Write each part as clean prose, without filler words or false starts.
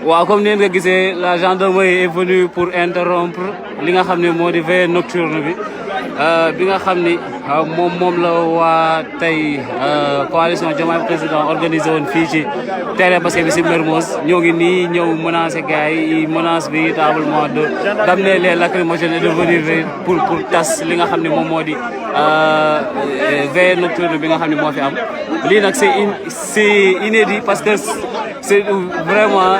waaw comme ni nga gisee la gendarmerie est venue pour interrompre li nga xam ne moo di veillée nocturne bi nga xam ni moom la waa tey coalition Diomaye Président organisé woon fii ci terrain basket bi si Mermoz ñoo ngi nii ñëw menacé gars yi menace véritablement d'amener les lacrymogènes et de venir pour tas li nga xam ne moom moo di veillée nocturne bi nga xam ne moo fi am lii nag c'est inédit parce que c'est vraiment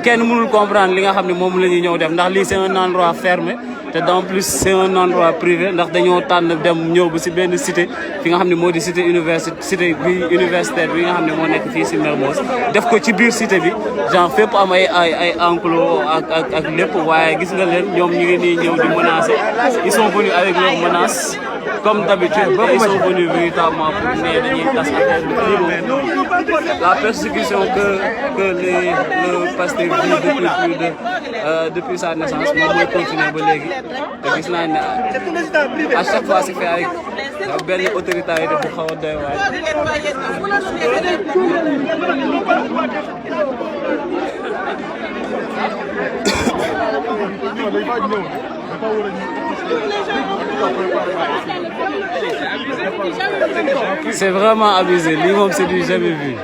kenn mënul comprendre li nga xam ne moom la ñuy ñëw def ndax lii c'est un endroit fermé te en plus c'est un endroit privé ndax dañoo tànn dem ñëw ba si benn cité fi nga xam ne moo di cité universitaire bi nga xam ne moo nekk fii si Mermoz def ko ci biir cité bi genre fépp am ay enclos ak lépp waaye gis nga leen ñoom ñu ngi nii ñëw di menacer ils sont venus avec leurs menaces comme d'habitude ils sont venus véritablement pour ne dañuy tas affaire bi la persécution que le Pastef vit depuis sa naissance moom mooy continuer ba léegi te gis naa ne à chaque fois c'est fait avec benn autorité bu xaw a doy waar. C'est vraiment abusé lii moom c'est du jamais vu.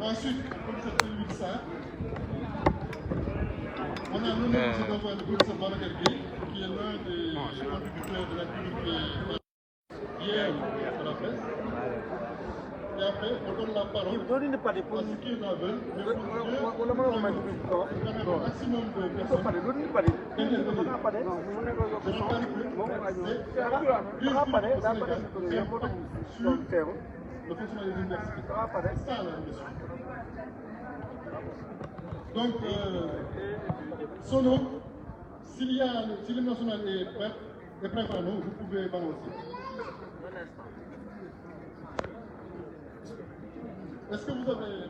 Ensuite, comme c'est celui de ça, on a nommé M. Babacar Gueye, qui est l'un des contributeurs de l'activité hier à la presse. Et après, on donne la parole à ceux qui en veulent, mais pour un maximum de personnes. Le fonctionnement des universités. C'est ça la mission. Donc, Sono, si l'hymne national est prêt par nous, vous pouvez balancer. Est-ce que vous avez...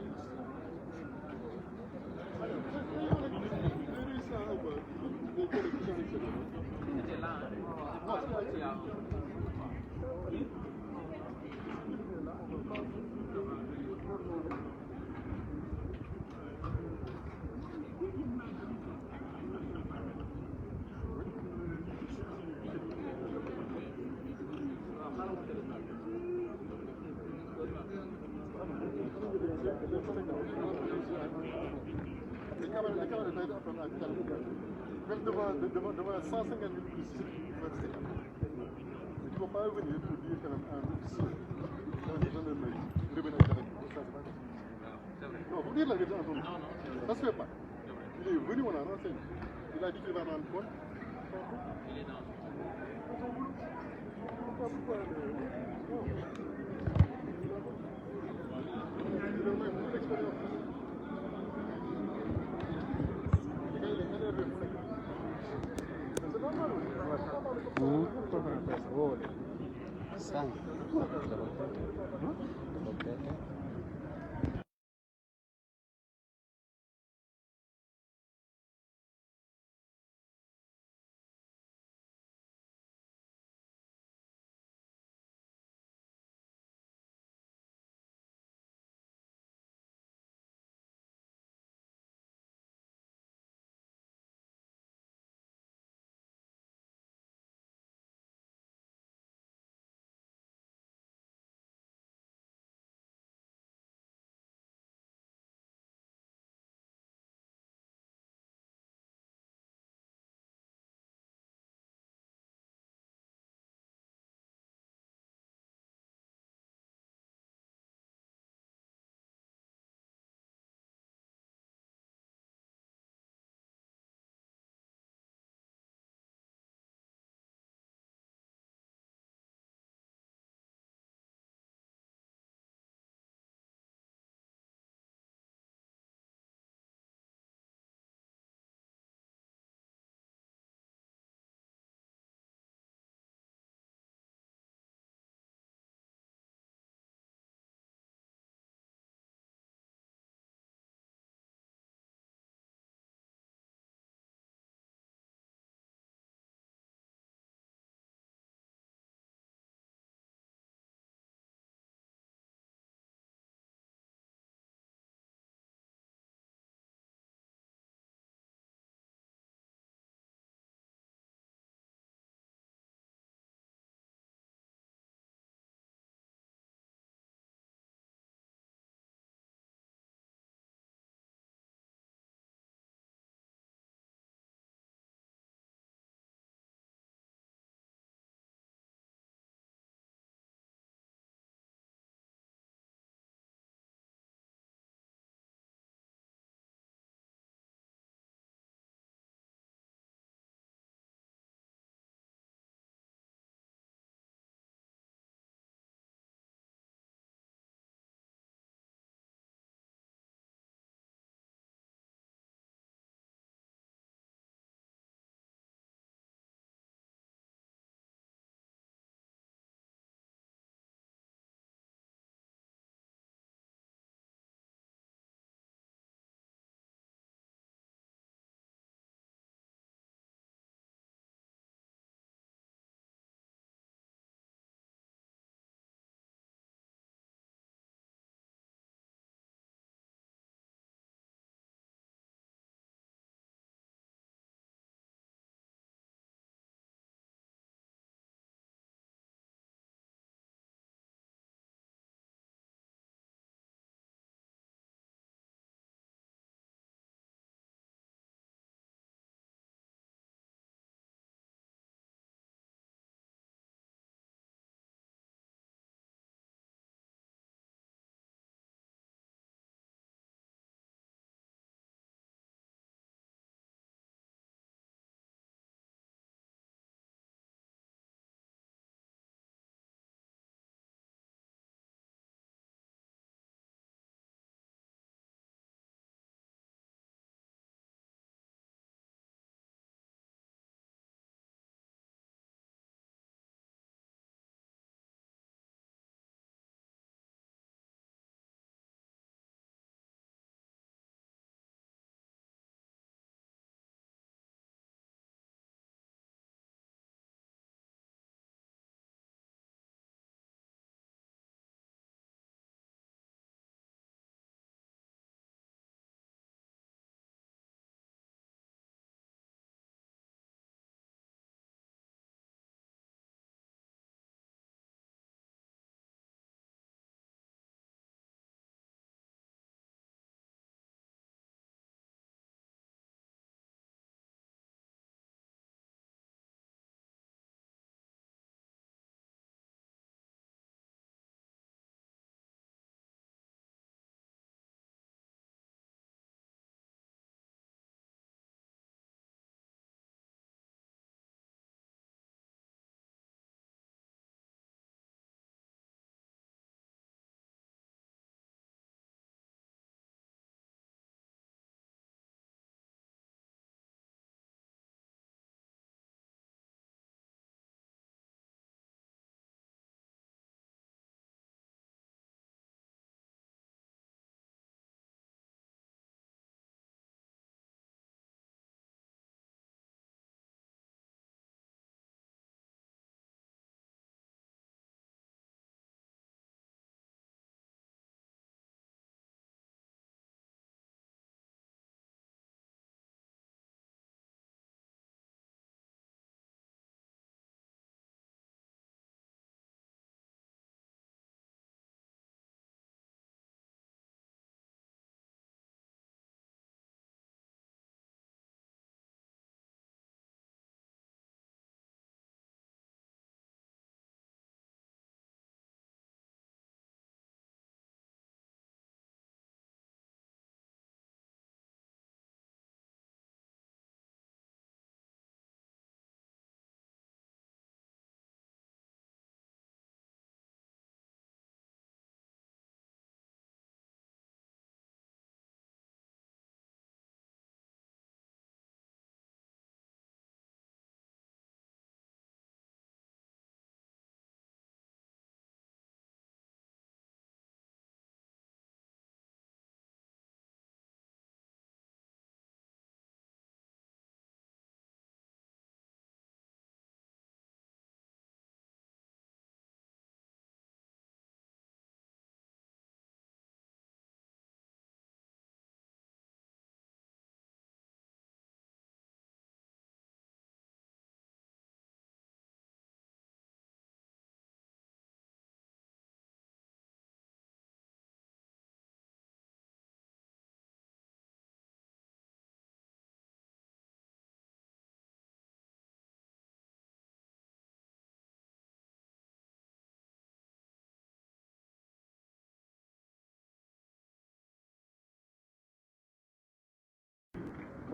même devant 150 000 policiers, il ne faut pas venir pour dire quand même un officier dans les gendarmeries, revenir avec vous, ça c'est pas possible. Non, vous dites la vérité, Antoine. Ça se fait pas. Il est venu, on a renseigné. Il a dit qu'il va rendre compte. Il est dans son boulot. Pourquoi il a même beaucoup d'expérience. Le gars, il est énervé. C'est normal. Sang.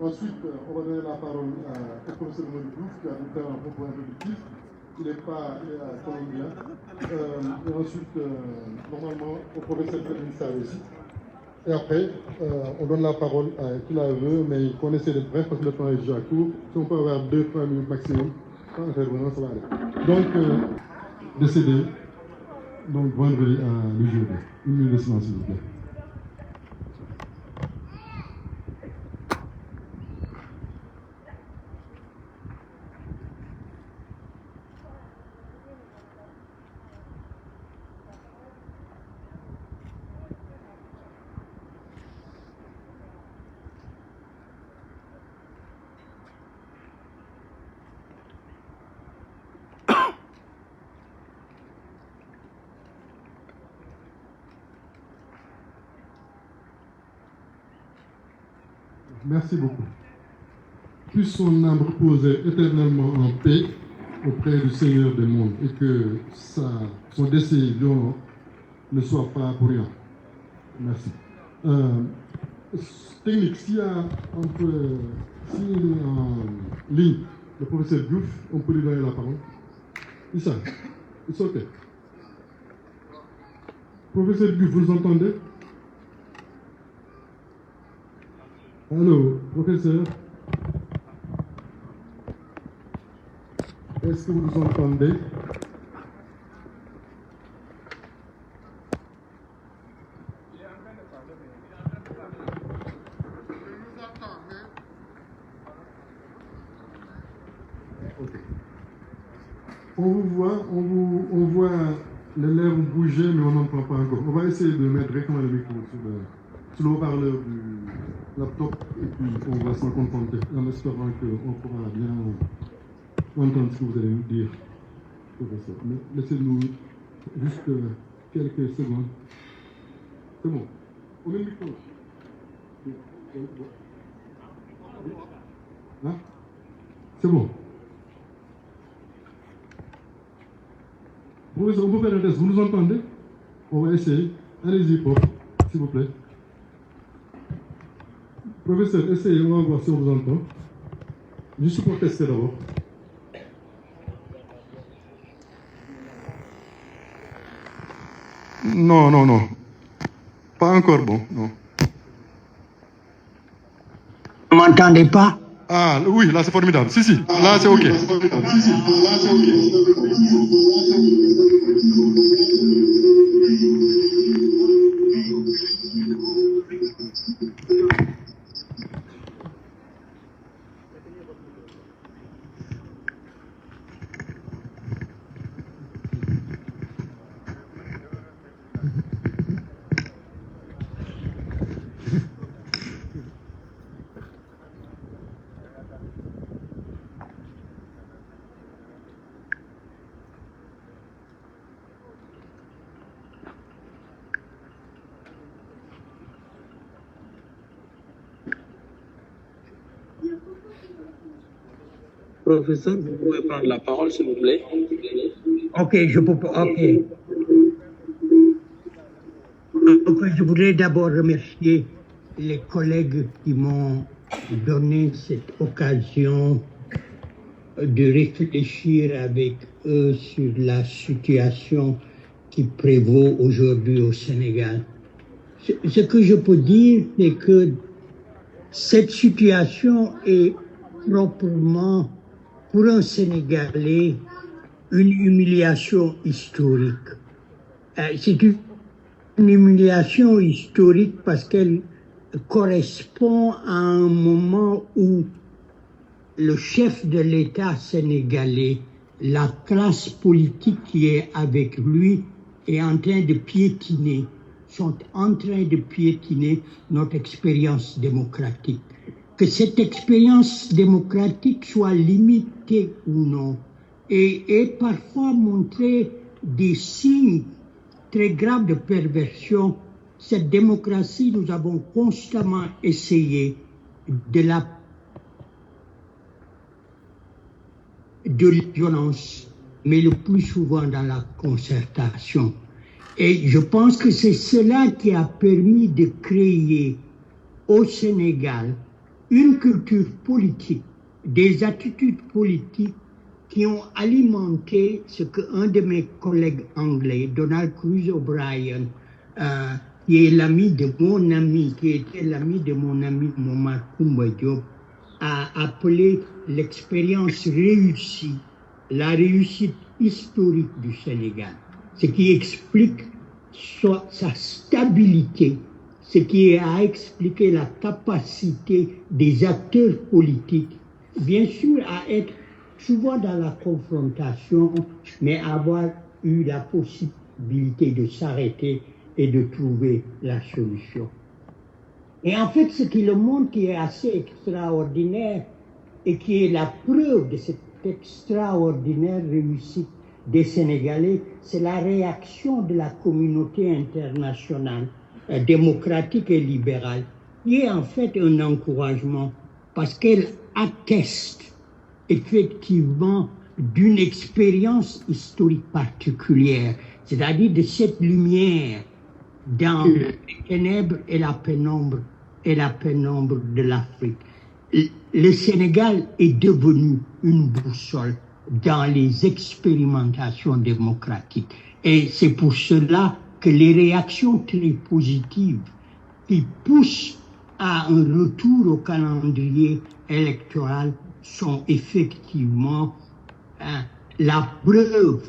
Ensuite, on va donner la parole au professeur Mamadou Diouf qui va nous faire un propos introductif. Il n'est pas colombien. Et ensuite, normalement, au professeur Félix aussi. Et après, on donne la parole à qui la veut, mais qu'on essaie d'être bref parce que le temps est déjà court. Si on peut avoir 2-3 minutes maximum, sans intervenant, ça va aller. Donc, décédé, donc vendredi à l'UGB. Une minute de silence, s'il vous plaît. Merci beaucoup. Puisse son âme reposer éternellement en paix auprès du Seigneur des mondes et que son décès violent ne soit pas pour rien. Merci. Technique, s'il y a en ligne le professeur Diouf, on peut lui donner la parole. Issa, it's okay. Professeur Diouf, vous entendez? Allô, professeur. Est-ce que vous nous entendez? Ok. On vous voit, on voit les lèvres bouger, mais on n'entend pas encore. On va essayer de mettre directement le micro sur le haut-parleur du laptop et puis on va s'en contenter en espérant qu'on pourra bien entendre ce que vous allez nous dire, professeur. Mais laissez-nous juste quelques secondes. C'est bon. On met le micro. Hein? C'est bon. Professeur, on peut faire un test. Vous nous entendez? On va essayer. Allez-y, prof, s'il vous plaît. Professeur, essayez, on va voir si on vous entend. Juste pour tester d'abord. Non, non, non. Pas encore bon, non. Vous ne m'entendez pas? Ah, oui, là c'est formidable. Si, si, là c'est OK. Professeur, vous pouvez prendre la parole, s'il vous plaît. Ok, je peux. Ok. Donc, je voudrais d'abord remercier les collègues qui m'ont donné cette occasion de réfléchir avec eux sur la situation qui prévaut aujourd'hui au Sénégal. Ce que je peux dire, c'est que cette situation est proprement, pour un Sénégalais, une humiliation historique. C'est une humiliation historique parce qu'elle correspond à un moment où le chef de l'État sénégalais, la classe politique qui est avec lui, est en train de piétiner, sont en train de piétiner notre expérience démocratique. Que cette expérience démocratique soit limitée ou non, et parfois montrer des signes très graves de perversion. Cette démocratie, nous avons constamment essayé de la violence, mais le plus souvent dans la concertation. Et je pense que c'est cela qui a permis de créer au Sénégal une culture politique, des attitudes politiques qui ont alimenté ce qu'un de mes collègues anglais, Donald Cruz O'Brien, qui est l'ami de mon ami, qui était l'ami de mon ami Momar Koumba Diop, a appelé l'expérience réussie, la réussite historique du Sénégal, ce qui explique sa stabilité, ce qui a expliqué la capacité des acteurs politiques, bien sûr, à être souvent dans la confrontation, mais avoir eu la possibilité de s'arrêter et de trouver la solution. Et en fait, ce qui le montre qui est assez extraordinaire et qui est la preuve de cette extraordinaire réussite des Sénégalais, c'est la réaction de la communauté internationale démocratique et libérale, qui est en fait un encouragement parce qu'elle atteste effectivement d'une expérience historique particulière, c'est-à-dire de cette lumière dans les ténèbres et la pénombre de l'Afrique. Le Sénégal est devenu une boussole dans les expérimentations démocratiques. Et c'est pour cela que les réactions très positives qui poussent à un retour au calendrier électoral sont effectivement la preuve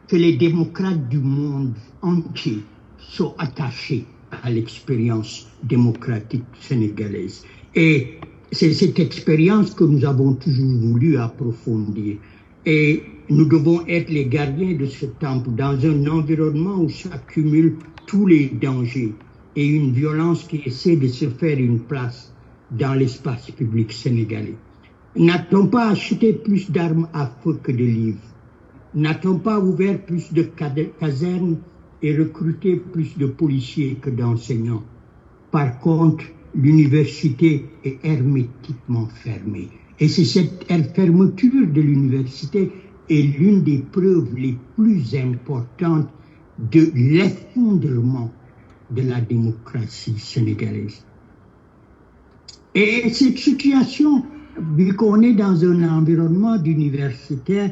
que les démocrates du monde entier sont attachés à l'expérience démocratique sénégalaise. Et c'est cette expérience que nous avons toujours voulu approfondir. Et nous devons être les gardiens de ce temple dans un environnement où s'accumulent tous les dangers et une violence qui essaie de se faire une place dans l'espace public sénégalais. N'a-t-on pas acheté plus d'armes à feu que de livres? N'a-t-on pas ouvert plus de casernes et recruté plus de policiers que d'enseignants? Par contre, l'université est hermétiquement fermée. Et c'est cette fermeture de l'université est l'une des preuves les plus importantes de l'effondrement de la démocratie sénégalaise. Et cette situation, vu qu'on est dans un environnement d'universitaire,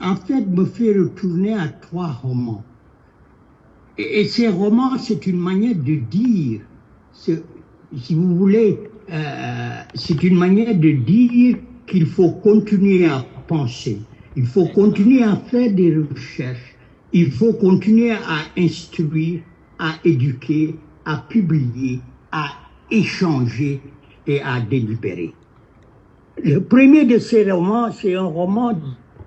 en fait me fait retourner à 3 romans. Et ces romans, c'est une manière de dire, si vous voulez, c'est une manière de dire qu'il faut continuer à penser, il faut continuer à faire des recherches, il faut continuer à instruire, à éduquer, à publier, à échanger et à délibérer. Le premier de ces romans, c'est un roman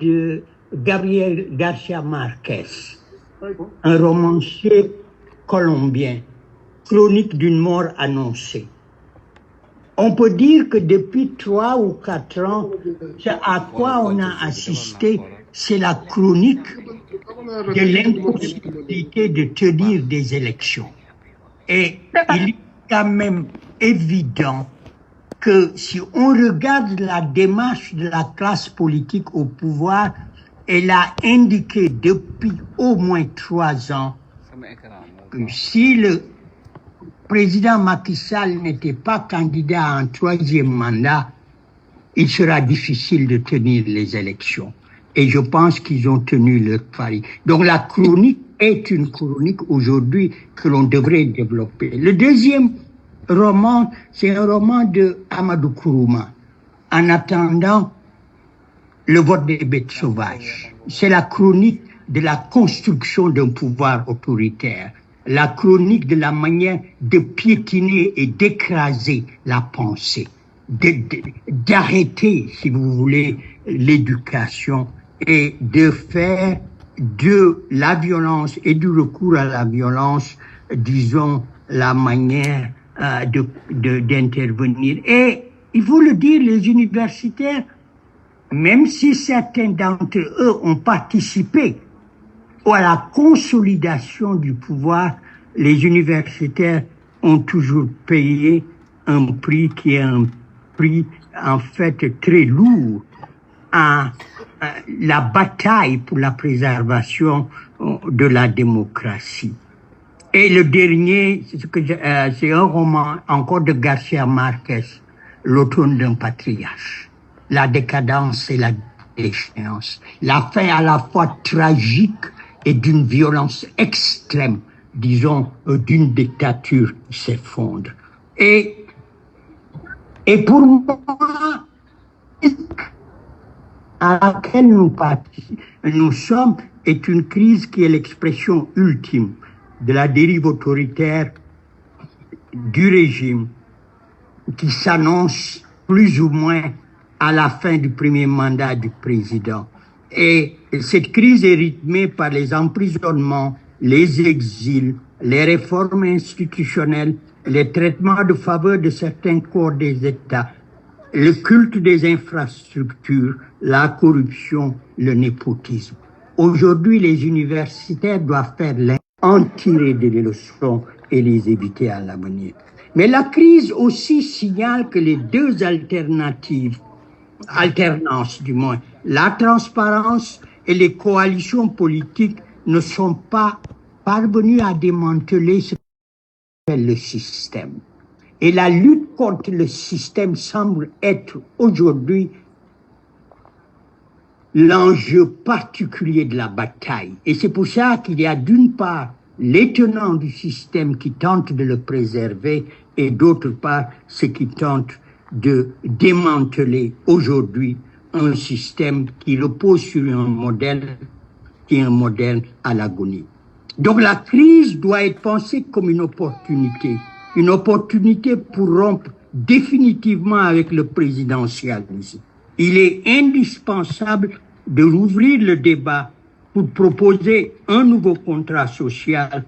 de Gabriel García Márquez, un romancier colombien, chronique d'une mort annoncée. On peut dire que depuis 3 ou 4 ans, ce à quoi on a assisté, c'est la chronique de l'impossibilité de tenir des élections. Et il est quand même évident que si on regarde la démarche de la classe politique au pouvoir, elle a indiqué depuis au moins 3 ans que si le président Macky Sall n'était pas candidat à un 3e mandat, il sera difficile de tenir les élections. Et je pense qu'ils ont tenu leur pari. Donc la chronique est une chronique aujourd'hui que l'on devrait développer. Le deuxième roman, c'est un roman de Amadou Kourouma, En attendant le vote des bêtes sauvages. C'est la chronique de la construction d'un pouvoir autoritaire, la chronique de la manière de piétiner et d'écraser la pensée, d'arrêter, si vous voulez, l'éducation et de faire de la violence et du recours à la violence, disons, la manière d'intervenir. Et il faut le dire, les universitaires, même si certains d'entre eux ont participé à la consolidation du pouvoir, les universitaires ont toujours payé un prix qui est un prix en fait très lourd à la bataille pour la préservation de la démocratie. Et le dernier, c'est un roman encore de García Márquez, l'automne d'un patriarche, la décadence et la déchéance, la fin à la fois tragique et d'une violence extrême, disons, d'une dictature qui s'effondre. Et pour moi, à laquelle nous sommes est une crise qui est l'expression ultime de la dérive autoritaire du régime qui s'annonce plus ou moins à la fin du premier mandat du président. Et cette crise est rythmée par les emprisonnements, les exils, les réformes institutionnelles, les traitements de faveur de certains corps des États, le culte des infrastructures, la corruption, le népotisme. Aujourd'hui, les universitaires doivent en tirer des leçons et les éviter à l'avenir. Mais la crise aussi signale que les deux alternances du moins, la transparence et les coalitions politiques ne sont pas parvenues à démanteler ce qu'est le système. Et la lutte contre le système semble être aujourd'hui l'enjeu particulier de la bataille. Et c'est pour ça qu'il y a d'une part les tenants du système qui tentent de le préserver et d'autre part ceux qui tentent de démanteler aujourd'hui un système qui repose sur un modèle qui est un modèle à l'agonie. Donc la crise doit être pensée comme une opportunité pour rompre définitivement avec le présidentialisme. Il est indispensable de rouvrir le débat pour proposer un nouveau contrat social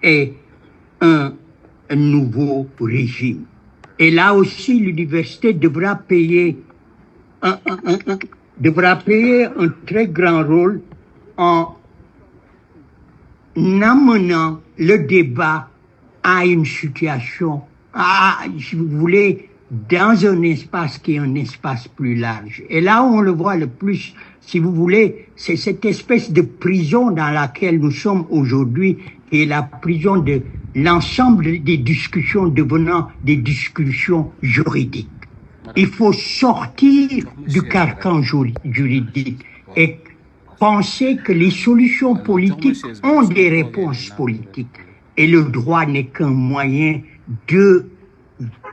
et un nouveau régime. Et là aussi, l'université devra payer un très grand rôle en amenant le débat à une situation, si vous voulez, dans un espace qui est un espace plus large. Et là où on le voit le plus, si vous voulez, c'est cette espèce de prison dans laquelle nous sommes aujourd'hui, qui est la prison de l'ensemble des discussions devenant des discussions juridiques. Il faut sortir du carcan juridique et penser que les solutions politiques ont des réponses politiques. Et le droit n'est qu'un moyen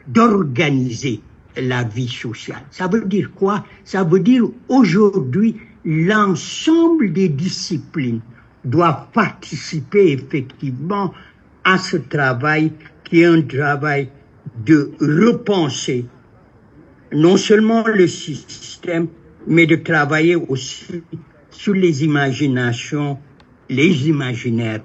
d'organiser la vie sociale. Ça veut dire quoi? Ça veut dire aujourd'hui, l'ensemble des disciplines doivent participer effectivement à ce travail qui est un travail de repenser non seulement le système, mais de travailler aussi sur les imaginaires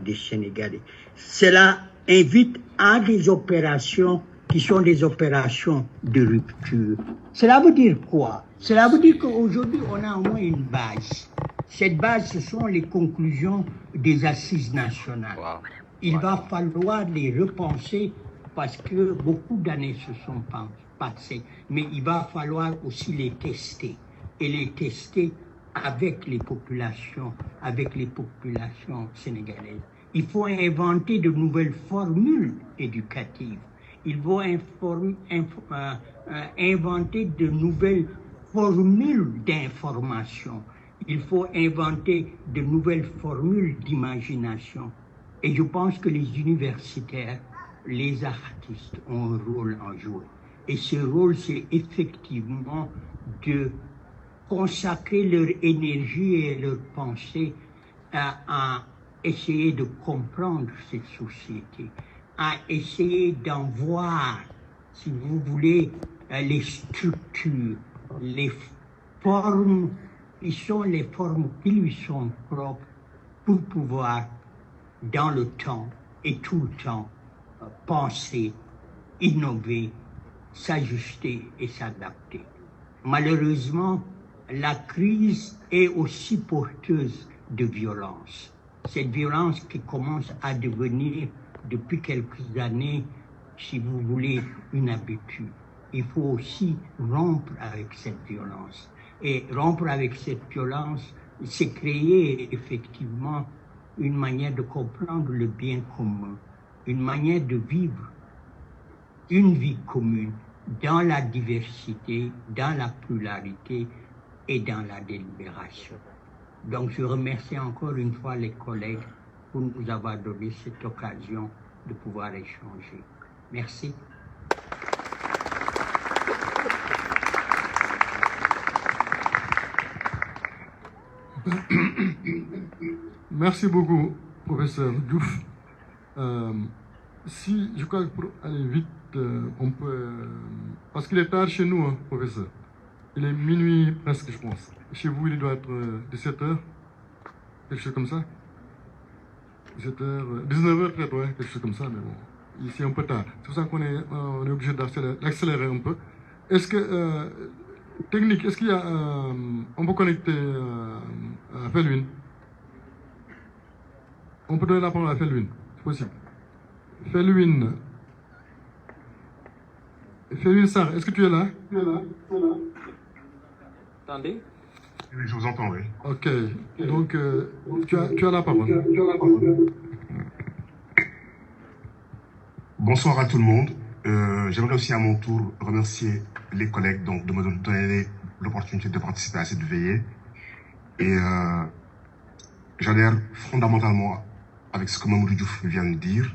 des Sénégalais. Cela invite à des opérations qui sont des opérations de rupture. Cela veut dire quoi? Cela veut dire qu'aujourd'hui, on a au moins une base. Cette base, ce sont les conclusions des assises nationales. Wow. Il va falloir les repenser parce que beaucoup d'années se sont passées. Mais il va falloir aussi les tester. Et les tester avec les populations sénégalaises. Il faut inventer de nouvelles formules éducatives. Il faut inventer de nouvelles formules d'information. Il faut inventer de nouvelles formules d'imagination. Et je pense que les universitaires, les artistes ont un rôle à jouer. Et ce rôle, c'est effectivement de consacrer leur énergie et leur pensée à essayer de comprendre cette société, à essayer d'en voir, si vous voulez, les structures, les formes qui sont les formes qui lui sont propres pour pouvoir, dans le temps et tout le temps, penser, innover, s'ajuster et s'adapter. Malheureusement, la crise est aussi porteuse de violence. Cette violence qui commence à devenir, depuis quelques années, si vous voulez, une habitude. Il faut aussi rompre avec cette violence. Et rompre avec cette violence, c'est créer effectivement une manière de comprendre le bien commun, une manière de vivre une vie commune, dans la diversité, dans la pluralité et dans la délibération. Donc je remercie encore une fois les collègues pour nous avoir donné cette occasion de pouvoir échanger. Merci. Merci beaucoup, professeur Diouf. Si, je crois que pour aller vite, on peut... parce qu'il est tard chez nous, hein, professeur. Il est minuit presque, je pense. Chez vous, il doit être 17h, quelque chose comme ça. 17h, 19h peut-être, ouais, quelque chose comme ça, mais bon, ici un peu tard. C'est pour ça qu'on est, on est obligé d'accélérer un peu. Est-ce que, technique, est-ce qu'il y a, on peut connecter à Felwine? On peut donner la parole à Felwine, c'est possible. Felwine Sarr, est-ce que tu es là? Attendez. Oui, je vous entends, oui. Ok, donc tu as la parole. Bonsoir à tout le monde. J'aimerais aussi à mon tour remercier les collègues donc, de me donner l'opportunité de participer à cette veillée. Et j'adhère fondamentalement avec ce que Mamadou Diouf vient de dire.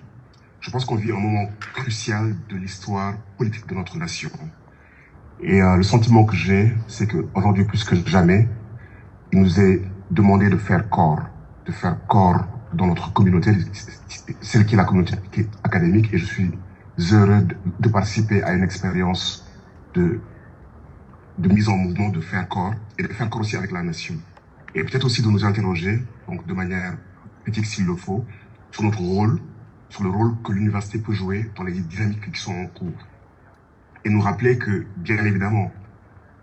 Je pense qu'on vit un moment crucial de l'histoire politique de notre nation. Et le sentiment que j'ai, c'est qu'aujourd'hui, plus que jamais, il nous est demandé de faire corps dans notre communauté, celle qui est la communauté académique, et je suis heureux de participer à une expérience de mise en mouvement, de faire corps, et de faire corps aussi avec la nation. Et peut-être aussi de nous interroger, donc de manière critique s'il le faut, sur notre rôle, sur le rôle que l'université peut jouer dans les dynamiques qui sont en cours. Et nous rappeler que, bien évidemment,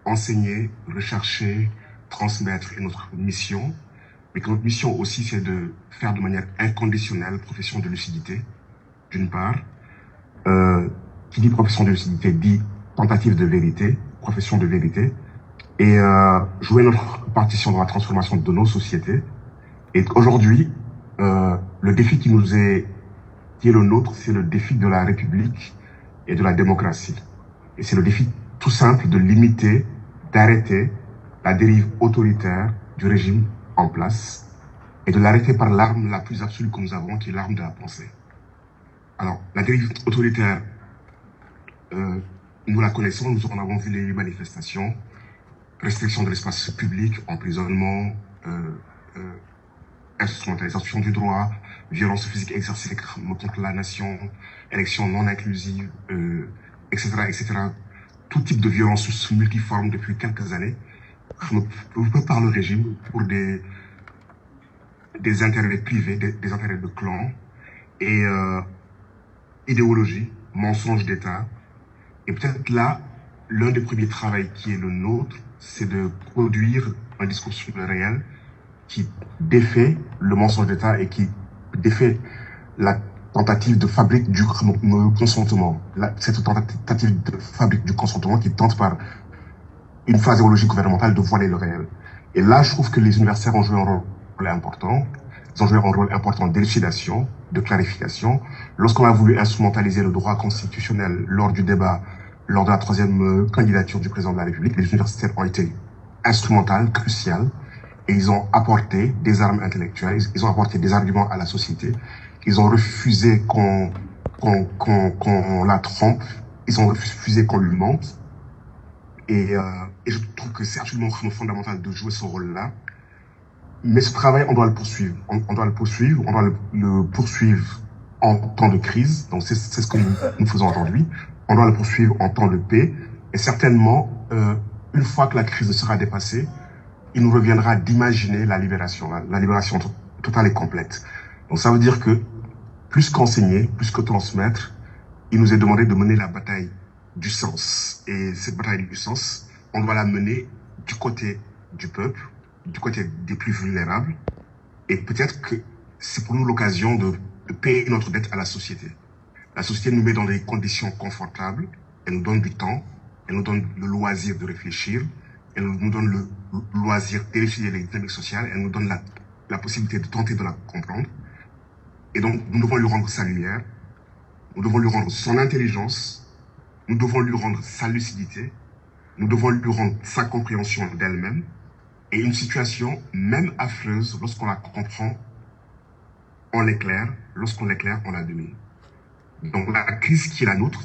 enseigner, rechercher, transmettre est notre mission, mais que notre mission aussi, c'est de faire de manière inconditionnelle profession de lucidité, d'une part. Qui dit profession de lucidité dit tentative de vérité, profession de vérité, et jouer notre partition dans la transformation de nos sociétés. Et aujourd'hui, le défi qui est le nôtre, c'est le défi de la République et de la démocratie. Et c'est le défi tout simple de limiter, d'arrêter la dérive autoritaire du régime en place et de l'arrêter par l'arme la plus absolue que nous avons, qui est l'arme de la pensée. Alors, la dérive autoritaire, nous la connaissons, nous en avons vu les manifestations, restriction de l'espace public, emprisonnement, instrumentalisation du droit, violence physique exercée contre la nation, élections non inclusives, etc., etc. Tout type de violence multiforme depuis quelques années, par le régime pour des intérêts privés, des intérêts de clans, et idéologie, mensonge d'État. Et peut-être là, l'un des premiers travaux qui est le nôtre, c'est de produire un discours sur le réel qui défait le mensonge d'État et qui défait la tentative de fabrique du consentement. Cette tentative de fabrique du consentement qui tente par une phraséologie gouvernementale de voiler le réel. Et là, je trouve que les universitaires ont joué un rôle important. Ils ont joué un rôle important d'élucidation, de clarification. Lorsqu'on a voulu instrumentaliser le droit constitutionnel lors du débat, lors de la troisième candidature du président de la République, les universitaires ont été instrumentales, cruciales, et ils ont apporté des armes intellectuelles, ils ont apporté des arguments à la société, ils ont refusé qu'on la trompe, ils ont refusé qu'on lui mente, et je trouve que c'est absolument fondamental de jouer ce rôle-là. Mais ce travail, on doit le poursuivre. On doit le poursuivre en temps de crise. Donc c'est ce que nous faisons aujourd'hui. On doit le poursuivre en temps de paix. Et certainement, une fois que la crise sera dépassée, il nous reviendra d'imaginer la libération totale et complète. Donc ça veut dire que plus qu'enseigner, plus que transmettre, il nous est demandé de mener la bataille du sens. Et cette bataille du sens, on doit la mener du côté du peuple, du côté des plus vulnérables. Et peut-être que c'est pour nous l'occasion de payer notre dette à la société. La société nous met dans des conditions confortables, elle nous donne du temps, elle nous donne le loisir de réfléchir, elle nous donne le loisir d'élucider les dynamiques sociales, elle nous donne la possibilité de tenter de la comprendre. Et donc, nous devons lui rendre sa lumière, nous devons lui rendre son intelligence, nous devons lui rendre sa lucidité, nous devons lui rendre sa compréhension d'elle-même, et une situation, même affreuse, lorsqu'on la comprend, on l'éclaire, lorsqu'on l'éclaire, on la domine. Donc la crise qui est la nôtre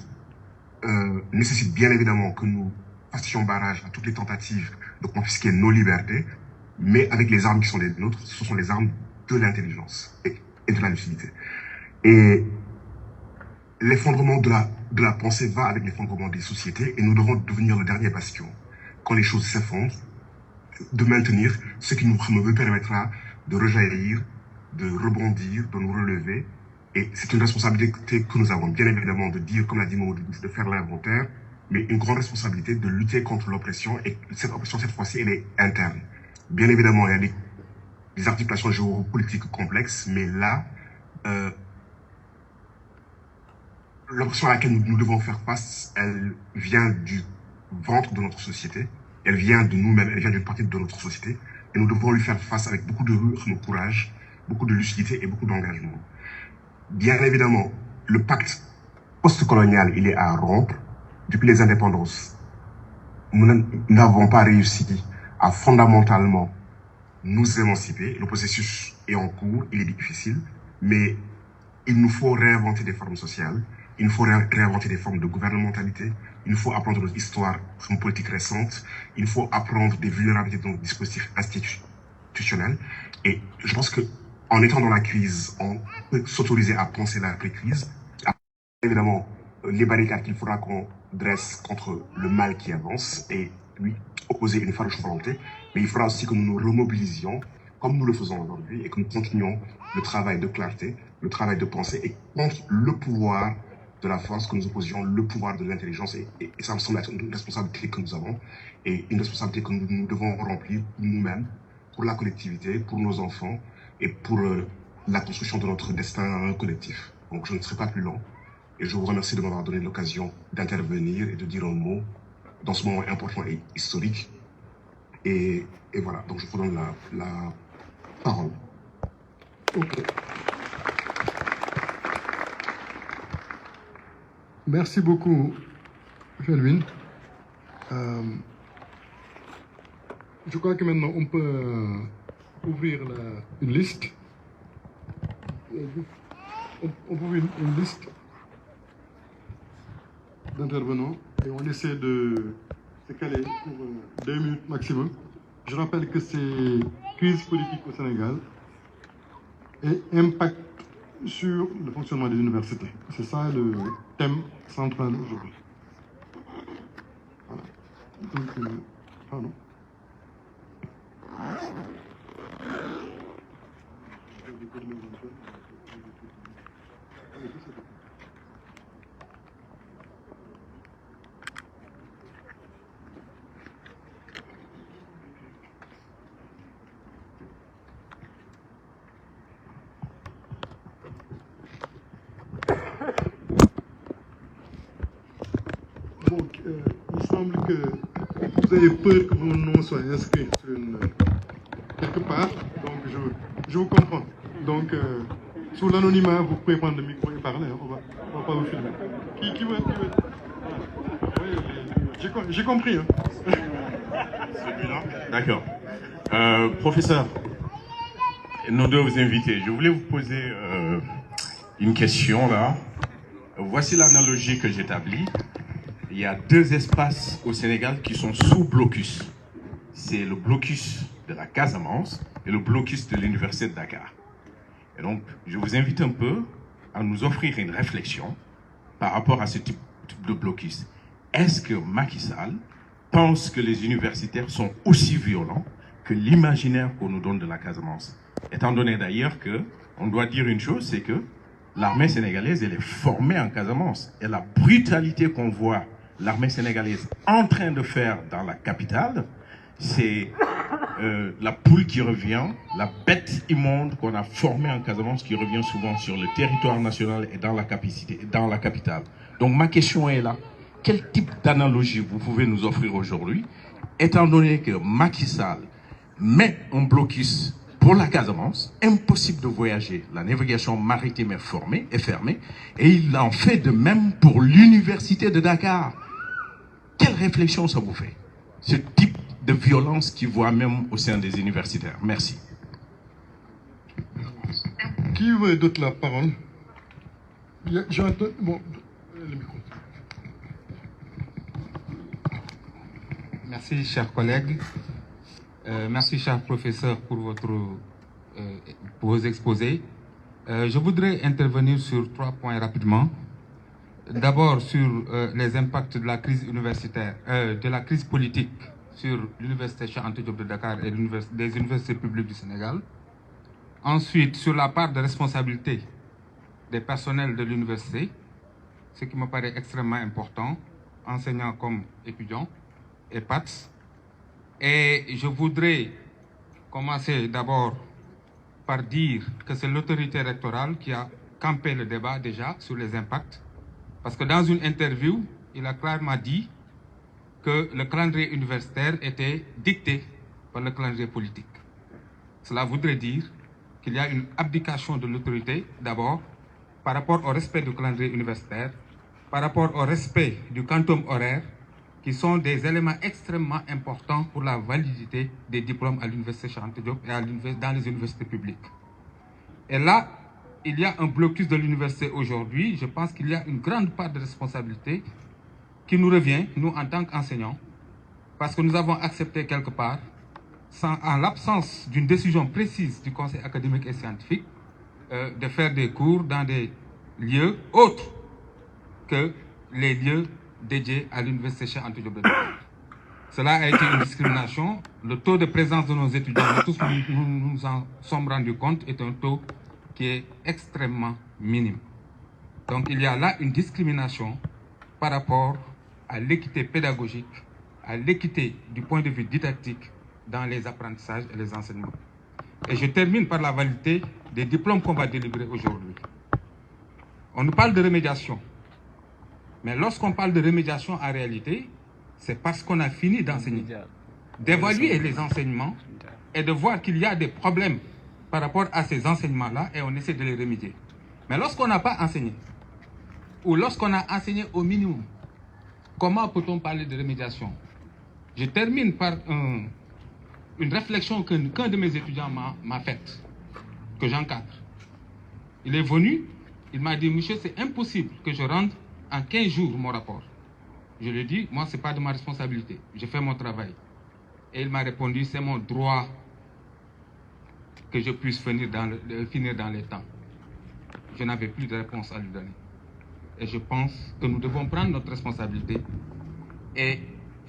nécessite bien évidemment que nous fassions barrage à toutes les tentatives de confisquer nos libertés, mais avec les armes qui sont les nôtres, ce sont les armes de l'intelligence et de la lucidité. Et l'effondrement de la pensée va avec l'effondrement des sociétés, et nous devons devenir le dernier bastion. Quand les choses s'effondrent, de maintenir ce qui nous permettra de rejaillir, de rebondir, de nous relever. Et c'est une responsabilité que nous avons, bien évidemment, de dire, comme l'a dit Mamadou, de faire l'inventaire, mais une grande responsabilité de lutter contre l'oppression. Et cette oppression, cette fois-ci, elle est interne. Bien évidemment, il y a des articulations géopolitiques complexes, mais là, l'oppression à laquelle nous devons faire face, elle vient du ventre de notre société, elle vient de nous-mêmes, elle vient d'une partie de notre société, et nous devons lui faire face avec beaucoup de courage, beaucoup de lucidité et beaucoup d'engagement. Bien évidemment, le pacte post-colonial, il est à rompre. Depuis les indépendances, nous n'avons pas réussi à fondamentalement nous émanciper. Le processus est en cours, il est difficile, mais il nous faut réinventer des formes sociales, il nous faut réinventer des formes de gouvernementalité, il nous faut apprendre notre histoire politique récente, il faut apprendre des vulnérabilités de nos dispositifs institutionnels. Et je pense que en étant dans la crise, on peut s'autoriser à penser l'après-crise. Évidemment, les barricades qu'il faudra qu'on dresse contre le mal qui avance et lui opposer une farouche volonté. Mais il faudra aussi que nous nous remobilisions, comme nous le faisons aujourd'hui, et que nous continuions le travail de clarté, le travail de pensée, et contre le pouvoir de la force, que nous opposions le pouvoir de l'intelligence. Et ça me semble être une responsabilité que nous avons, et une responsabilité que nous devons remplir nous-mêmes, pour la collectivité, pour nos enfants, et pour la construction de notre destin collectif. Donc je ne serai pas plus long, et je vous remercie de m'avoir donné l'occasion d'intervenir et de dire un mot dans ce moment important et historique. Et voilà, donc je vous donne la parole. Ok. Merci beaucoup, Felwine. Je crois que maintenant on peut ouvrir une liste. On peut ouvrir une liste d'intervenants et on essaie de se caler pour 2 minutes maximum. Je rappelle que c'est crise politique au Sénégal et impact sur le fonctionnement des universités. C'est ça le thème central aujourd'hui. Voilà. Donc, pardon. Donc, il semble que vous avez peur que vos noms soient inscrits sur quelque part, donc je vous comprends. Donc, sous l'anonymat, vous pouvez prendre le micro et parler, hein. On va pas vous filmer. Qui veut oui, j'ai compris. Hein. Celui-là. D'accord. Professeur, nos deux vous invités, je voulais vous poser une question là. Voici l'analogie que j'établis. Il y a 2 espaces au Sénégal qui sont sous blocus. C'est le blocus de la Casamance et le blocus de l'Université de Dakar. Et donc, je vous invite un peu à nous offrir une réflexion par rapport à ce type de blocus. Est-ce que Macky Sall pense que les universitaires sont aussi violents que l'imaginaire qu'on nous donne de la Casamance? Étant donné d'ailleurs que, on doit dire une chose, c'est que l'armée sénégalaise, elle est formée en Casamance. Et la brutalité qu'on voit l'armée sénégalaise en train de faire dans la capitale, c'est la poule qui revient, la bête immonde qu'on a formée en Casamance qui revient souvent sur le territoire national et dans la capitale. Donc ma question est là, quel type d'analogie vous pouvez nous offrir aujourd'hui, étant donné que Macky Sall met un blocus pour la Casamance, impossible de voyager, la navigation maritime est fermée, et il en fait de même pour l'université de Dakar. réflexion ça vous fait? Ce type de violence qui voit même au sein des universitaires. Merci. Qui veut d'autre la parole? J'entends. Bon, le micro. Merci, chers collègues. Merci, chers professeurs, pour vos exposés. Je voudrais intervenir sur 3 points rapidement. D'abord, sur les impacts de la crise universitaire, de la crise politique sur l'Université Cheikh Anta Diop de Dakar et les universités publiques du Sénégal. Ensuite, sur la part de responsabilité des personnels de l'université, ce qui me paraît extrêmement important, enseignants comme étudiants et PATS. Et je voudrais commencer d'abord par dire que c'est l'autorité rectorale qui a campé le débat déjà sur les impacts. Parce que dans une interview, il a clairement dit que le calendrier universitaire était dicté par le calendrier politique. Cela voudrait dire qu'il y a une abdication de l'autorité, d'abord, par rapport au respect du calendrier universitaire, par rapport au respect du quantum horaire, qui sont des éléments extrêmement importants pour la validité des diplômes à l'Université Cheikh Anta Diop et dans les universités publiques. Et là, il y a un blocus de l'université aujourd'hui. Je pense qu'il y a une grande part de responsabilité qui nous revient, nous en tant qu'enseignants, parce que nous avons accepté quelque part, en l'absence d'une décision précise du Conseil académique et scientifique, de faire des cours dans des lieux autres que les lieux dédiés à l'Université Cheikh Anta Diop de Dakar. Cela a été une discrimination. Le taux de présence de nos étudiants, tous nous en sommes rendus compte, est un taux qui est extrêmement minime. Donc il y a là une discrimination par rapport à l'équité pédagogique, à l'équité du point de vue didactique dans les apprentissages et les enseignements. Et je termine par la validité des diplômes qu'on va délivrer aujourd'hui. On nous parle de remédiation. Mais lorsqu'on parle de remédiation en réalité, c'est parce qu'on a fini d'enseigner, d'évaluer les enseignements et de voir qu'il y a des problèmes par rapport à ces enseignements-là et on essaie de les remédier. Mais lorsqu'on n'a pas enseigné, ou lorsqu'on a enseigné au minimum, comment peut-on parler de remédiation? Je termine par une réflexion qu'un de mes étudiants m'a faite, que j'encadre. Il est venu, il m'a dit, monsieur, c'est impossible que je rende en 15 jours mon rapport. Je lui ai dit, moi, ce n'est pas de ma responsabilité, je fais mon travail. Et il m'a répondu, c'est mon droit que je puisse finir dans les temps. Je n'avais plus de réponse à lui donner. Et je pense que nous devons prendre notre responsabilité et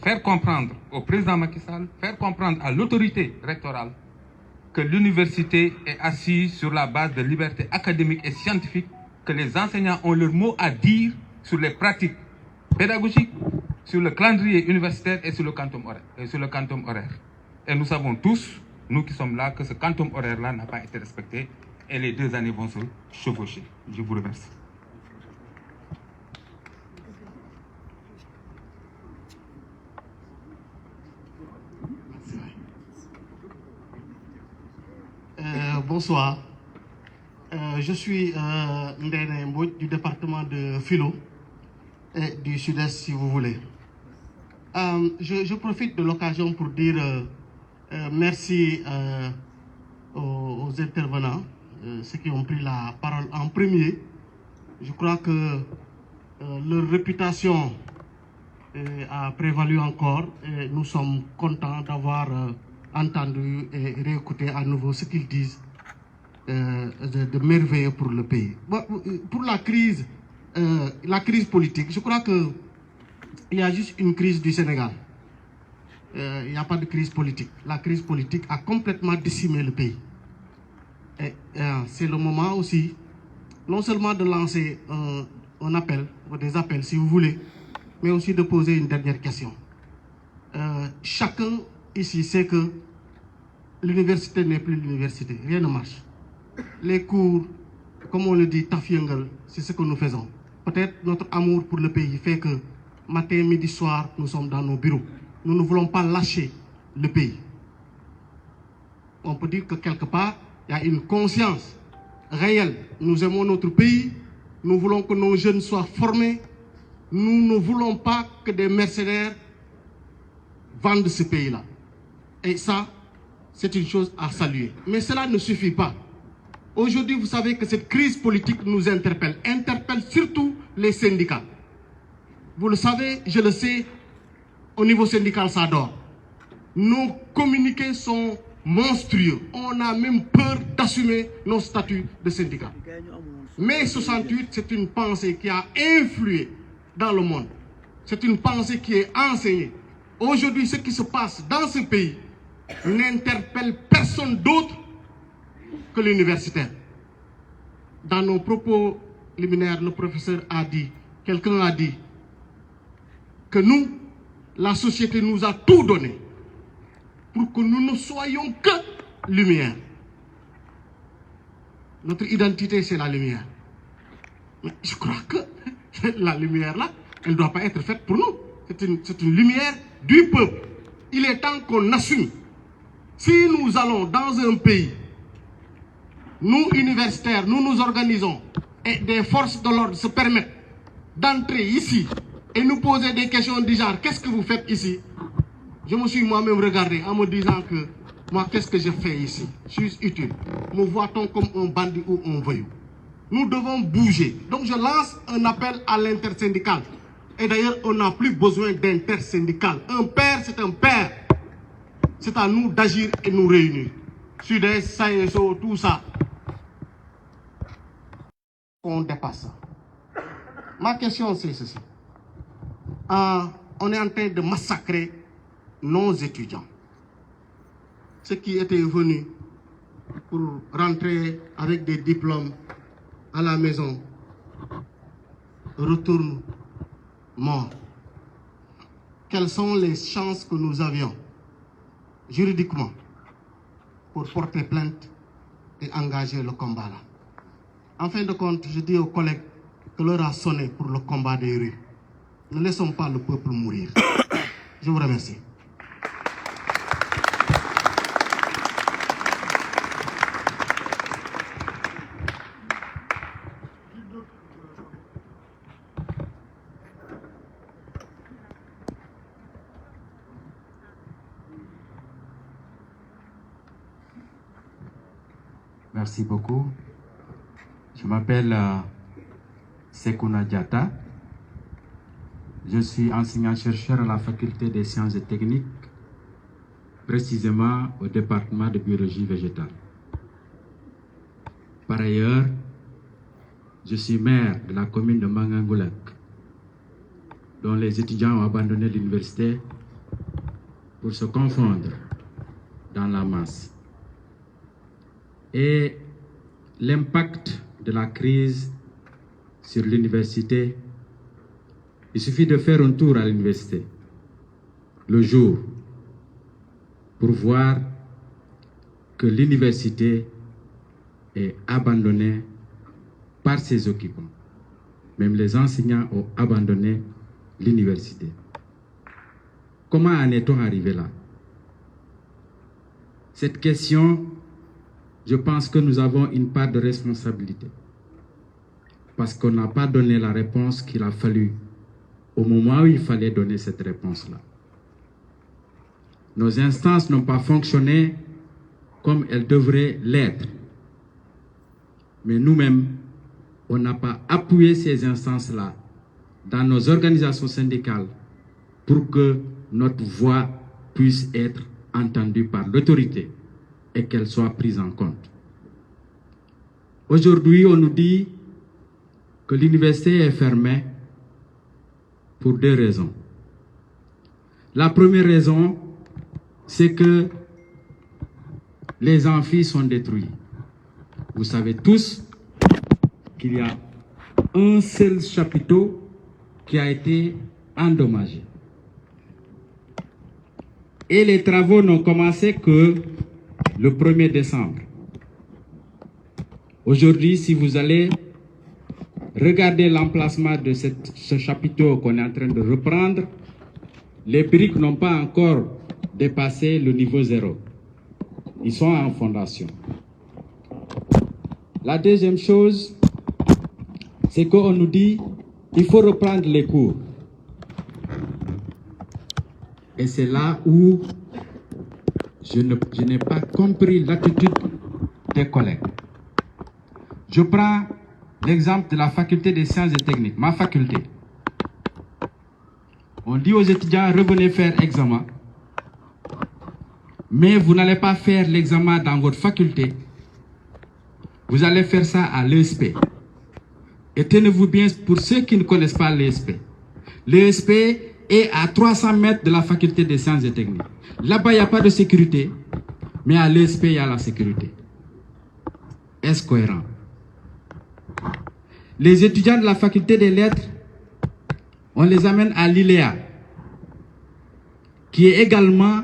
faire comprendre au président Macky Sall, faire comprendre à l'autorité rectorale que l'université est assise sur la base de liberté académique et scientifique, que les enseignants ont leur mot à dire sur les pratiques pédagogiques, sur le calendrier universitaire et sur le quantum horaire. Et nous savons tous, nous qui sommes là, que ce quantum horaire-là n'a pas été respecté et les 2 années vont se chevaucher. Je vous remercie. Bonsoir. Je suis Ndene Mbouch du département de Philo et du Sud-Est, si vous voulez. Je profite de l'occasion pour dire merci aux intervenants, ceux qui ont pris la parole en premier. Je crois que leur réputation a prévalu encore et nous sommes contents d'avoir entendu et réécouté à nouveau ce qu'ils disent de merveilleux pour le pays. Pour la crise politique, je crois qu'il y a juste une crise du Sénégal. Il n'y a pas de crise politique. La crise politique a complètement décimé le pays. Et c'est le moment aussi, non seulement de lancer un appel, ou des appels si vous voulez, mais aussi de poser une dernière question. Chacun ici sait que l'université n'est plus l'université. Rien ne marche. Les cours, comme on le dit, tafiengal, c'est ce que nous faisons. Peut-être notre amour pour le pays fait que matin, midi, soir, nous sommes dans nos bureaux. Nous ne voulons pas lâcher le pays. On peut dire que quelque part, il y a une conscience réelle. Nous aimons notre pays. Nous voulons que nos jeunes soient formés. Nous ne voulons pas que des mercenaires vendent ce pays-là. Et ça, c'est une chose à saluer. Mais cela ne suffit pas. Aujourd'hui, vous savez que cette crise politique nous interpelle surtout les syndicats. Vous le savez, je le sais, au niveau syndical, ça dort. Nos communiqués sont monstrueux. On a même peur d'assumer nos statuts de syndicat. Mai 68, c'est une pensée qui a influé dans le monde. C'est une pensée qui est enseignée. Aujourd'hui, ce qui se passe dans ce pays n'interpelle personne d'autre que l'universitaire. Dans nos propos liminaires, le professeur a dit, quelqu'un a dit, que nous, la société nous a tout donné pour que nous ne soyons que lumière. Notre identité, c'est la lumière. Mais je crois que la lumière, là, elle ne doit pas être faite pour nous. C'est une lumière du peuple. Il est temps qu'on assume. Si nous allons dans un pays, nous, universitaires, nous nous organisons et des forces de l'ordre se permettent d'entrer ici et nous poser des questions du genre, qu'est-ce que vous faites ici? Je me suis moi-même regardé en me disant que moi, qu'est-ce que je fais ici? Je suis utile. Me voit-on comme un bandit ou un voyou? Nous devons bouger. Donc je lance un appel à l'intersyndical. Et d'ailleurs, on n'a plus besoin d'intersyndical. Un père, c'est un père. C'est à nous d'agir et nous réunir. Sud-Est, SAESO, tout ça. On dépasse ça. Ma question, c'est ceci. On est en train de massacrer nos étudiants. Ceux qui étaient venus pour rentrer avec des diplômes à la maison retournent morts. Quelles sont les chances que nous avions juridiquement pour porter plainte et engager le combat là? En fin de compte, je dis aux collègues que l'heure a sonné pour le combat des rues. Ne laissons pas le peuple mourir. Je vous remercie. Merci beaucoup. Je m'appelle Sekouna Diatta. Je suis enseignant-chercheur à la faculté des sciences et techniques, précisément au département de biologie végétale. Par ailleurs, je suis maire de la commune de Mangangoulak, dont les étudiants ont abandonné l'université pour se confondre dans la masse. Et l'impact de la crise sur l'université, il suffit de faire un tour à l'université le jour pour voir que l'université est abandonnée par ses occupants. Même les enseignants ont abandonné l'université. Comment en est-on arrivé là? Cette question, je pense que nous avons une part de responsabilité parce qu'on n'a pas donné la réponse qu'il a fallu au moment où il fallait donner cette réponse-là. Nos instances n'ont pas fonctionné comme elles devraient l'être. Mais nous-mêmes, on n'a pas appuyé ces instances-là dans nos organisations syndicales pour que notre voix puisse être entendue par l'autorité et qu'elle soit prise en compte. Aujourd'hui, on nous dit que l'université est fermée pour deux raisons. La première raison, c'est que les amphis sont détruits. Vous savez tous qu'il y a un seul chapiteau qui a été endommagé. Et les travaux n'ont commencé que le 1er décembre. Aujourd'hui, si vous allez regarder l'emplacement de ce chapiteau qu'on est en train de reprendre, les briques n'ont pas encore dépassé le niveau 0. Ils sont en fondation. La deuxième chose, c'est qu'on nous dit qu'il faut reprendre les cours. Et c'est là où je n'ai pas compris l'attitude des collègues. Je prends l'exemple de la faculté des sciences et techniques, ma faculté. On dit aux étudiants, revenez faire examen, mais vous n'allez pas faire l'examen dans votre faculté, vous allez faire ça à l'ESP. Et tenez-vous bien, pour ceux qui ne connaissent pas l'ESP, l'ESP est à 300 mètres de la faculté des sciences et techniques. Là-bas, il n'y a pas de sécurité, mais à l'ESP, il y a la sécurité. Est-ce cohérent? Les étudiants de la faculté des lettres, on les amène à l'ILEA, qui est également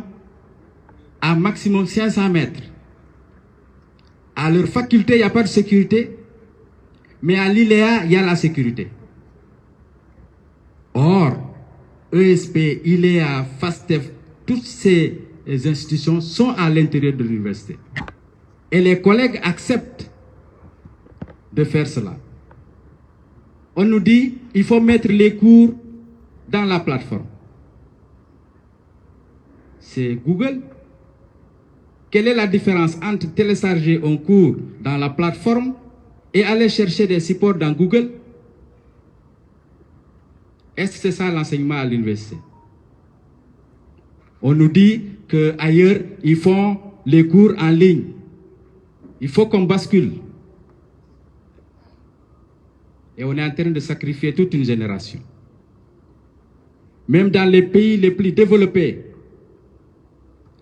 à maximum 500 mètres. À leur faculté, il n'y a pas de sécurité, mais à l'ILEA, il y a la sécurité. Or, ESP, ILEA, FASTEF, toutes ces institutions sont à l'intérieur de l'université. Et les collègues acceptent de faire cela. On nous dit qu'il faut mettre les cours dans la plateforme. C'est Google. Quelle est la différence entre télécharger un cours dans la plateforme et aller chercher des supports dans Google? Est-ce que c'est ça l'enseignement à l'université? On nous dit qu'ailleurs, ils font les cours en ligne. Il faut qu'on bascule. Et on est en train de sacrifier toute une génération. Même dans les pays les plus développés,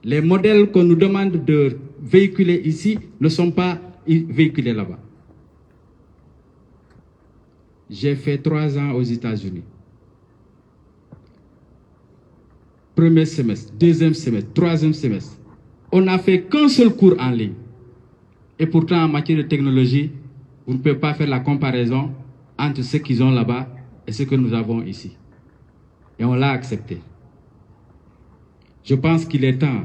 les modèles qu'on nous demande de véhiculer ici ne sont pas véhiculés là-bas. J'ai fait 3 ans aux États-Unis. Premier semestre, deuxième semestre, troisième semestre. On n'a fait qu'un seul cours en ligne. Et pourtant, en matière de technologie, vous ne pouvez pas faire la comparaison entre ce qu'ils ont là-bas et ce que nous avons ici. Et on l'a accepté. Je pense qu'il est temps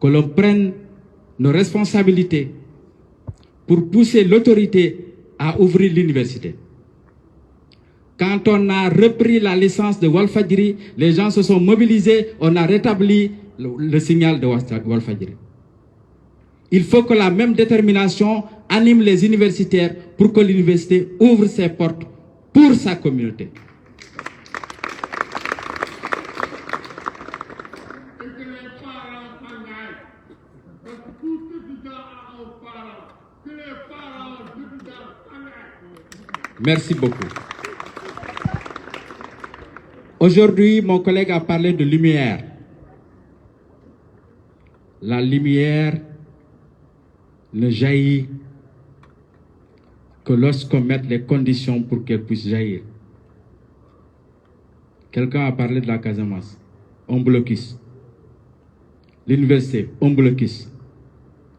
que l'on prenne nos responsabilités pour pousser l'autorité à ouvrir l'université. Quand on a repris la licence de Walfadjri, les gens se sont mobilisés, on a rétabli le signal de Walfadjri. Il faut que la même détermination anime les universitaires pour que l'université ouvre ses portes pour sa communauté. Merci beaucoup. Aujourd'hui, mon collègue a parlé de lumière. La lumière ne jaillit que lorsqu'on met les conditions pour qu'elle puisse jaillir. Quelqu'un a parlé de la Casamance. On blocus. L'université, on blocus.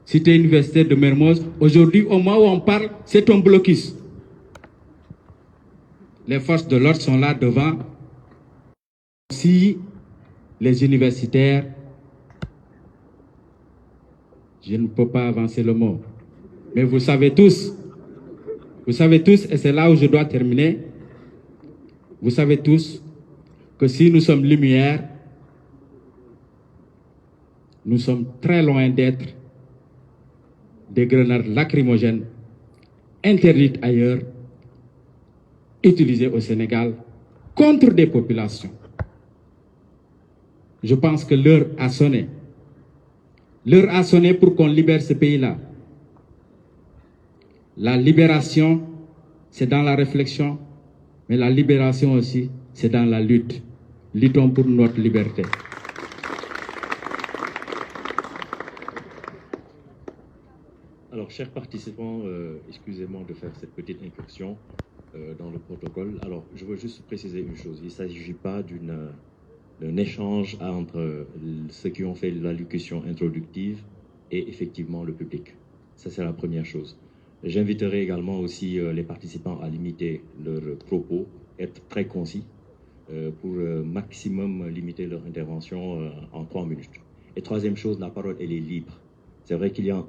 Cité universitaire de Mermoz, aujourd'hui, au moment où on parle, c'est un blocus. Les forces de l'ordre sont là devant. Si les universitaires, je ne peux pas avancer le mot, mais vous savez tous, et c'est là où je dois terminer, vous savez tous que si nous sommes lumière, nous sommes très loin d'être des grenades lacrymogènes interdites ailleurs, utilisées au Sénégal contre des populations. Je pense que l'heure a sonné. L'heure a sonné pour qu'on libère ce pays-là. La libération, c'est dans la réflexion, mais la libération aussi, c'est dans la lutte. Luttons pour notre liberté. Alors, chers participants, excusez-moi de faire cette petite incursion dans le protocole. Alors, je veux juste préciser une chose. Il ne s'agit pas d'un échange entre ceux qui ont fait l'allocution introductive et effectivement le public. Ça, c'est la première chose. J'inviterai également aussi les participants à limiter leurs propos, être très concis, pour maximum limiter leur intervention en 3 minutes. Et troisième chose, la parole, elle est libre. C'est vrai qu'il y a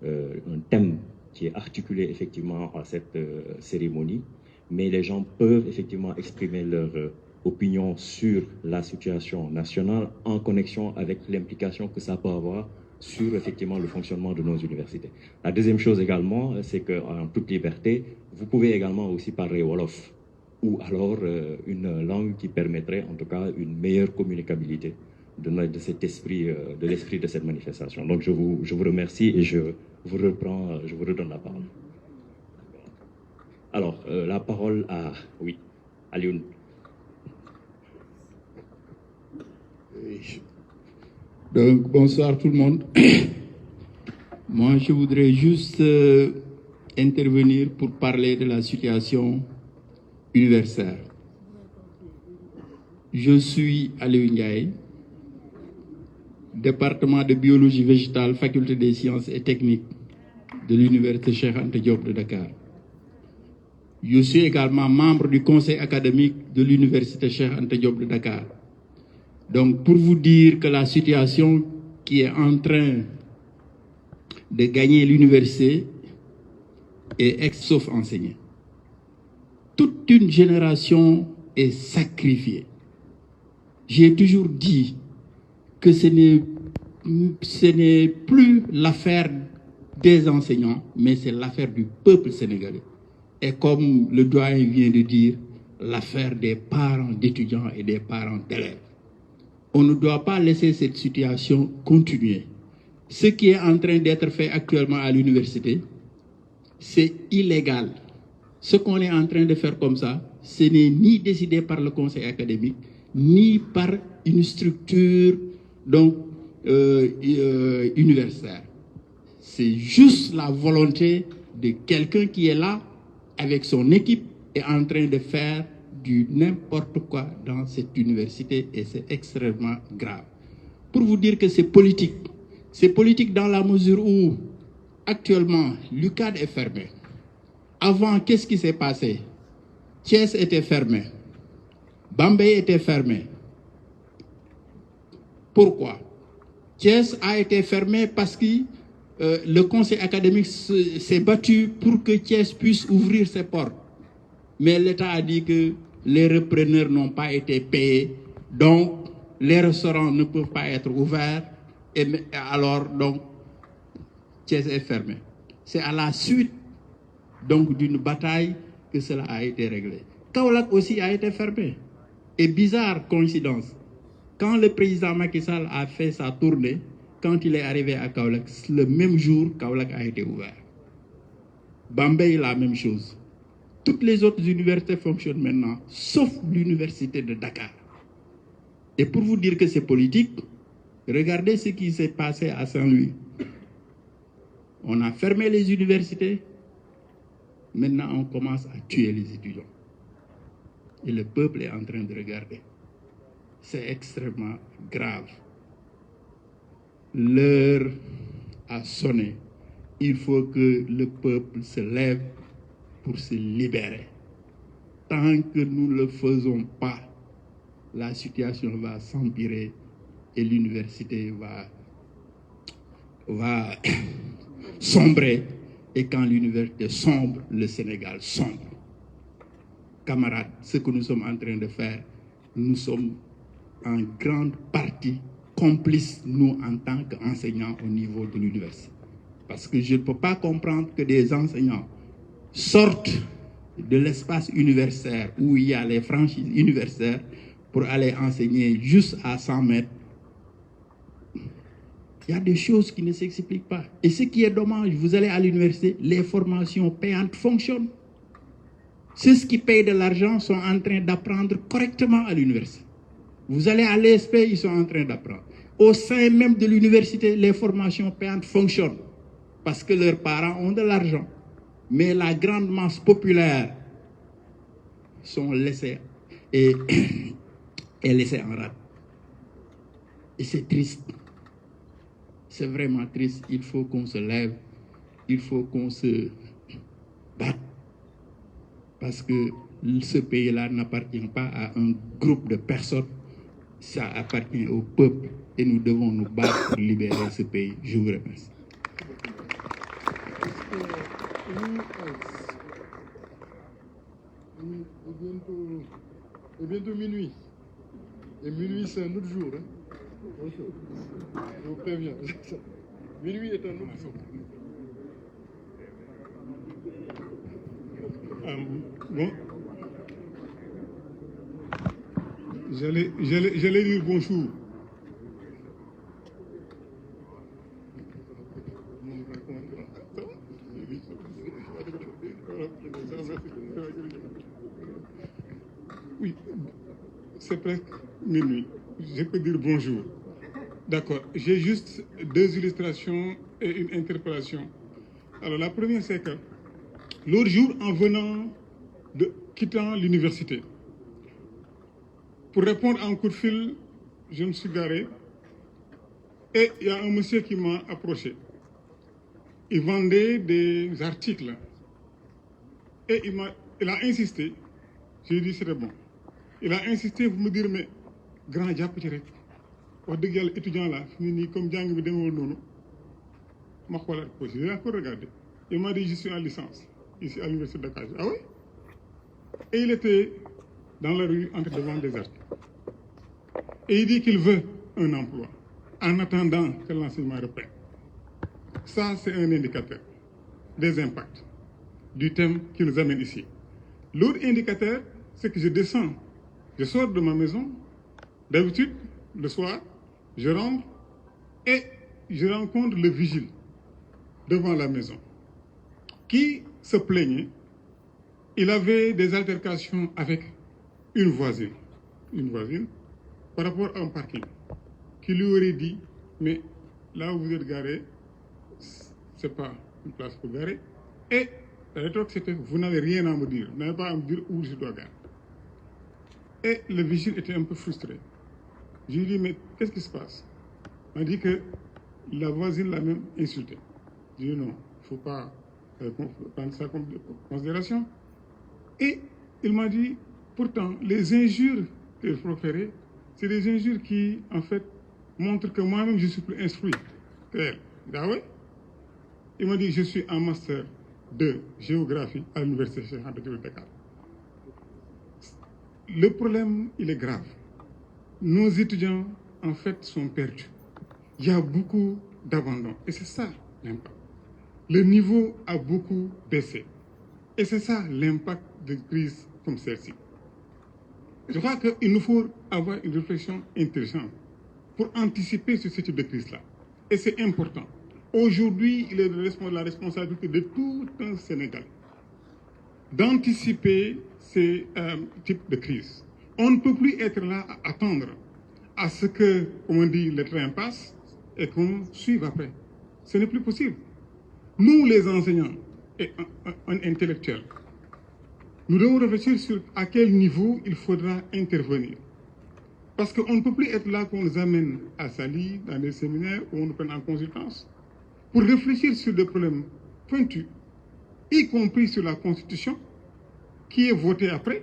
un thème qui est articulé effectivement à cette cérémonie, mais les gens peuvent effectivement exprimer leur opinion sur la situation nationale en connexion avec l'implication que ça peut avoir sur effectivement le fonctionnement de nos universités. La deuxième chose également, c'est qu'en toute liberté, vous pouvez également aussi parler Wolof, ou alors une langue qui permettrait en tout cas une meilleure communicabilité de cet esprit, de l'esprit de cette manifestation. Donc je vous remercie et je vous redonne la parole. Alors, la parole à, oui, Alioune. Donc, bonsoir tout le monde. Moi, je voudrais juste intervenir pour parler de la situation universitaire. Je suis Alioune Ndiaye, département de biologie végétale, faculté des sciences et techniques de l'université Cheikh Anta Diop de Dakar. Je suis également membre du conseil académique de l'université Cheikh Anta Diop de Dakar. Donc, pour vous dire que la situation qui est en train de gagner l'université est sauf enseignée. Toute une génération est sacrifiée. J'ai toujours dit que ce n'est plus l'affaire des enseignants, mais c'est l'affaire du peuple sénégalais. Et comme le doyen vient de dire, l'affaire des parents d'étudiants et des parents d'élèves. On ne doit pas laisser cette situation continuer. Ce qui est en train d'être fait actuellement à l'université, c'est illégal. Ce qu'on est en train de faire comme ça, ce n'est ni décidé par le conseil académique, ni par une structure donc, universitaire. C'est juste la volonté de quelqu'un qui est là, avec son équipe, est en train de faire du n'importe quoi dans cette université et c'est extrêmement grave. Pour vous dire que c'est politique dans la mesure où actuellement l'UCAD est fermé. Avant, qu'est-ce qui s'est passé? Thiès était fermé, Bambey était fermé. Pourquoi? Thiès a été fermé parce que le conseil académique s'est battu pour que Thiès puisse ouvrir ses portes. Mais l'État a dit que les repreneurs n'ont pas été payés, donc les restaurants ne peuvent pas être ouverts, et alors donc Thiès est fermé. C'est à la suite donc d'une bataille que cela a été réglé. Kaolack aussi a été fermé. Et bizarre coïncidence, quand le président Macky Sall a fait sa tournée, quand il est arrivé à Kaolack, le même jour, Kaolack a été ouvert. Bambey, la même chose. Toutes les autres universités fonctionnent maintenant, sauf l'université de Dakar. Et pour vous dire que c'est politique, regardez ce qui s'est passé à Saint-Louis. On a fermé les universités, maintenant on commence à tuer les étudiants. Et le peuple est en train de regarder. C'est extrêmement grave. L'heure a sonné. Il faut que le peuple se lève pour se libérer. Tant que nous ne le faisons pas, la situation va s'empirer et l'université va sombrer. Et quand l'université sombre, le Sénégal sombre. Camarades, ce que nous sommes en train de faire, nous sommes en grande partie complices, nous, en tant qu'enseignants au niveau de l'université. Parce que je ne peux pas comprendre que des enseignants sortent de l'espace universitaire où il y a les franchises universitaires pour aller enseigner juste à 100 mètres. Il y a des choses qui ne s'expliquent pas. Et ce qui est dommage, vous allez à l'université, les formations payantes fonctionnent. Ceux qui payent de l'argent sont en train d'apprendre correctement à l'université. Vous allez à l'ESP, ils sont en train d'apprendre. Au sein même de l'université, les formations payantes fonctionnent parce que leurs parents ont de l'argent. Mais la grande masse populaire sont laissés et laissés en rade. Et c'est triste. C'est vraiment triste. Il faut qu'on se lève. Il faut qu'on se batte. Parce que ce pays-là n'appartient pas à un groupe de personnes. Ça appartient au peuple. Et nous devons nous battre pour libérer ce pays. Je vous remercie. Et bientôt minuit. Et minuit, c'est un autre jour. Hein. Je vous préviens. Minuit est un autre jour. Bon. J'allais dire bonjour. Oui, c'est presque minuit. Je peux dire bonjour. D'accord. J'ai juste 2 illustrations et une interpellation. Alors la première, c'est que l'autre jour, en quittant l'université, pour répondre à un coup de fil, je me suis garé et il y a un monsieur qui m'a approché. Il vendait des articles et il a insisté. J'ai dit c'était bon. Il a insisté pour me dire mais grand jàpp ci rek wax dëgg yàlla étudiant là fi mu nii comme jàng bi demeewul noonu ma xoolaat ko si j'ai encore regardé. Il m'a dit je suis en licence ici à l'université de Dakar. Ah oui? Et il était dans la rue en train de vendre des articles. Et il dit qu'il veut un emploi en attendant que l'enseignement reprenne. Ça, c'est un indicateur des impacts du thème qui nous amène ici. L'autre indicateur, c'est que je descends, je sors de ma maison, d'habitude, le soir, je rentre et je rencontre le vigile devant la maison qui se plaignait. Il avait des altercations avec une voisine par rapport à un parking, qui lui aurait dit, mais là où vous êtes garé, c'est pas une place pour garer. Et la rétorque c'était, vous n'avez rien à me dire, vous n'avez pas à me dire où je dois garer. Et le vigile était un peu frustré. Je lui ai dit, mais qu'est-ce qui se passe? Il m'a dit que la voisine l'a même insulté. Je lui ai dit, non, il ne faut pas prendre ça comme considération. Et il m'a dit, pourtant, les injures qu'il proférait, c'est des injures qui, en fait, montrent que moi-même, je suis plus instruit qu'elle. Ah ouais? Il m'a dit, je suis en master de géographie à l'université Cheikh Anta Diop de Dakar. Le problème, il est grave. Nos étudiants, en fait, sont perdus. Il y a beaucoup d'abandon. Et c'est ça l'impact. Le niveau a beaucoup baissé. Et c'est ça l'impact de crises comme celle-ci. Je crois qu'il nous faut avoir une réflexion intelligente pour anticiper sur ce type de crise-là. Et c'est important. Aujourd'hui, il est de la responsabilité de tout un Sénégalais d'anticiper ces types de crises. On ne peut plus être là à attendre à ce que, comme on dit, le train passe et qu'on suive après. Ce n'est plus possible. Nous, les enseignants et intellectuels, nous devons réfléchir sur à quel niveau il faudra intervenir. Parce qu'on ne peut plus être là qu'on nous amène à Sali, dans des séminaires où on nous prenne en consultance, pour réfléchir sur des problèmes pointus, y compris sur la Constitution, qui est votée après.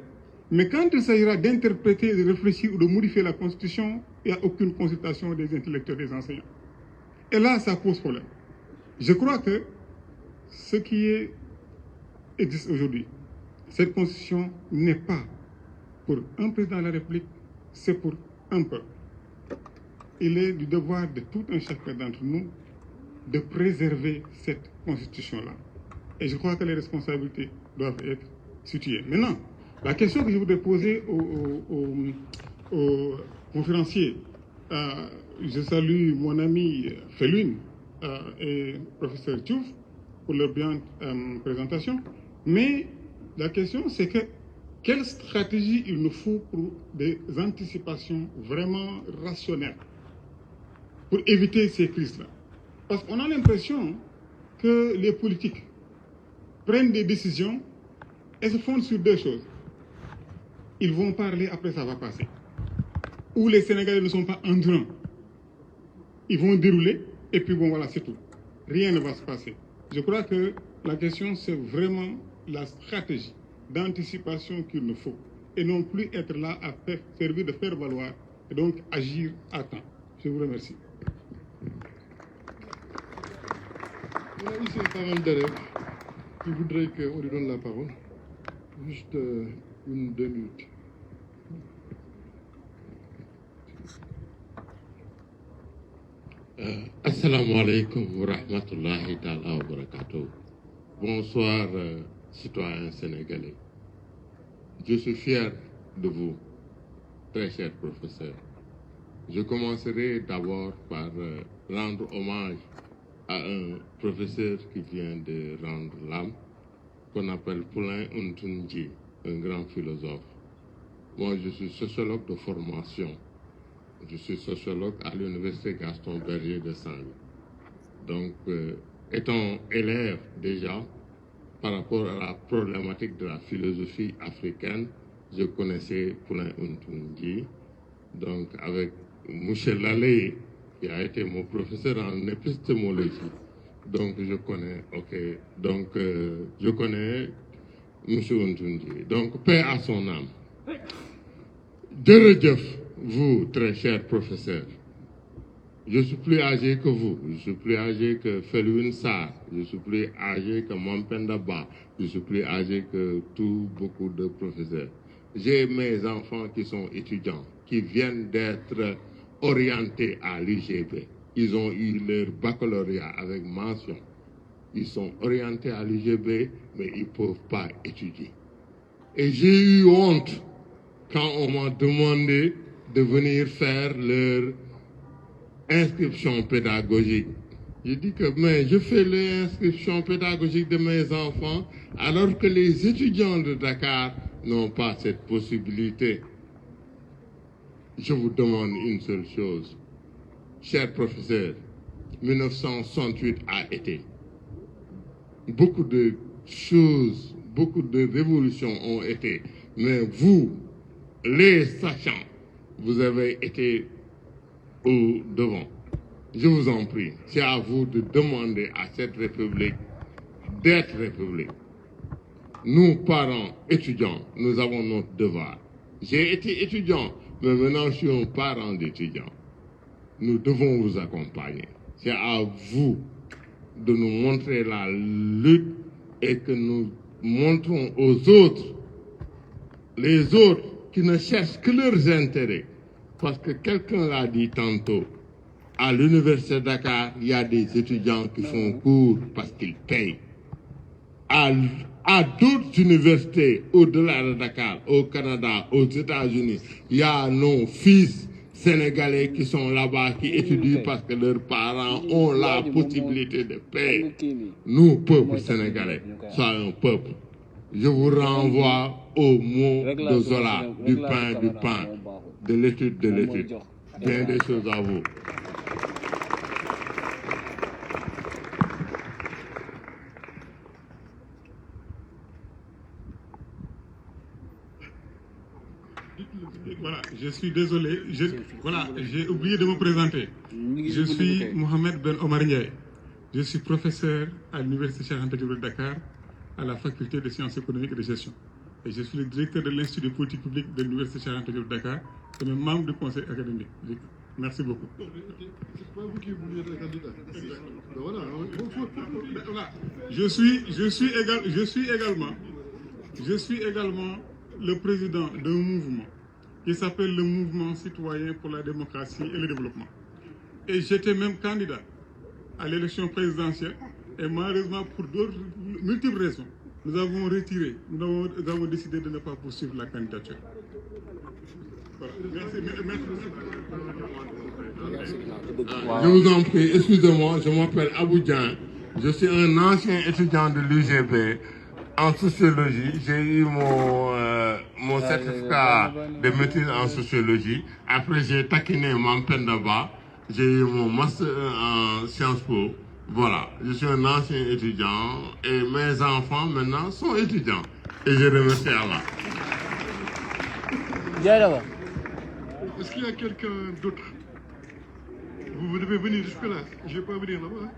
Mais quand il s'agira d'interpréter, de réfléchir ou de modifier la Constitution, il n'y a aucune consultation des intellectuels, des enseignants. Et là, ça pose problème. Je crois que ce qui existe aujourd'hui, cette Constitution n'est pas pour un président de la République, c'est pour un peuple. Il est du devoir de tout un chacun d'entre nous de préserver cette Constitution-là. Et je crois que les responsabilités doivent être situées. Maintenant, la question que je voudrais poser aux conférenciers, je salue mon ami Felwine et professeur Diouf pour leur brillante présentation, mais la question c'est que quelle stratégie il nous faut pour des anticipations vraiment rationnelles pour éviter ces crises-là. Parce qu'on a l'impression que les politiques prennent des décisions et se fondent sur deux choses. Ils vont parler, après ça va passer. Ou les Sénégalais ne sont pas endurants. Ils vont dérouler et puis bon voilà, c'est tout. Rien ne va se passer. Je crois que la question c'est vraiment la stratégie d'anticipation qu'il nous faut. Et non plus être là à servir de faire valoir et donc agir à temps. Je vous remercie. Il y a ici un parent d'élève qui voudrait qu'on lui donne la parole. Juste une ou deux minutes. Assalamu alaikum wa rahmatullahi ta'ala wa barakatuh. Bonsoir, citoyens sénégalais. Je suis fier de vous, très cher professeur. Je commencerai d'abord par rendre hommage à un professeur qui vient de rendre l'âme, qu'on appelle Poulain Ntunji, un grand philosophe. Moi, je suis sociologue de formation. Je suis sociologue à l'université Gaston Berger de Saint-Louis. Donc, étant élève déjà, par rapport à la problématique de la philosophie africaine, je connaissais Poulain Ntunji. Donc, avec Michel Lalé, qui a été mon professeur en épistémologie. Donc, je connais, je connais M. Ntunji. Donc, paix à son âme. Djeredjef, vous, très cher professeur, je suis plus âgé que vous, je suis plus âgé que Felwine Sarr, je suis plus âgé que Mampenda Ba, je suis plus âgé que beaucoup de professeurs. J'ai mes enfants qui sont étudiants, qui viennent d'être orientés à l'UGB. Ils ont eu leur baccalauréat avec mention. Ils sont orientés à l'UGB, mais ils ne peuvent pas étudier. Et j'ai eu honte quand on m'a demandé de venir faire leur inscription pédagogique. J'ai dit que mais je fais l'inscription pédagogique de mes enfants alors que les étudiants de Dakar n'ont pas cette possibilité. Je vous demande une seule chose. Cher professeur, 1968 a été. Beaucoup de choses, beaucoup de révolutions ont été. Mais vous, les sachants, vous avez été au devant. Je vous en prie, c'est à vous de demander à cette République d'être République. Nous, parents, étudiants, nous avons notre devoir. J'ai été étudiant, mais maintenant je suis un parent d'étudiant. Nous devons vous accompagner. C'est à vous de nous montrer la lutte et que nous montrons aux autres, les autres qui ne cherchent que leurs intérêts. Parce que quelqu'un l'a dit tantôt, à l'université de Dakar, il y a des étudiants qui font cours parce qu'ils payent. À d'autres universités, au-delà de Dakar, au Canada, aux États-Unis, il y a nos fils sénégalais qui sont là-bas, qui étudient parce que leurs parents ont la possibilité de payer. Nous, peuple sénégalais, sommes un peuple. Je vous renvoie au mot de Zola, du pain, de l'étude, Bien des choses à vous. Voilà, je suis désolé. J'ai oublié de me présenter. Je suis Mohamed Ben Omar Ndiaye. Je suis professeur à l'Université Cheikh Anta Diop de Dakar, à la faculté de sciences économiques et de gestion. Et je suis le directeur de l'Institut de politique publique de l'Université Cheikh Anta Diop de Dakar et même membre du conseil académique. Merci beaucoup. C'est pas vous qui vouliez être candidat. Voilà. Je suis également le président d'un mouvement qui s'appelle le Mouvement citoyen pour la démocratie et le développement. Et j'étais même candidat à l'élection présidentielle et malheureusement pour d'autres multiples raisons, nous avons retiré, nous avons décidé de ne pas poursuivre la candidature. Voilà. Merci. Je vous en prie, excusez-moi, je m'appelle Aboudjan. Je suis un ancien étudiant de l'UGB en sociologie. J'ai eu mon certificat de maîtrise en sociologie. Après, j'ai taquiné Mampenda Ba. J'ai eu mon master en Sciences Po. Voilà, je suis un ancien étudiant et mes enfants maintenant sont étudiants. Et je remercie Allah. Est-ce qu'il y a quelqu'un d'autre? Vous devez venir jusque-là. Je ne vais pas venir là-bas.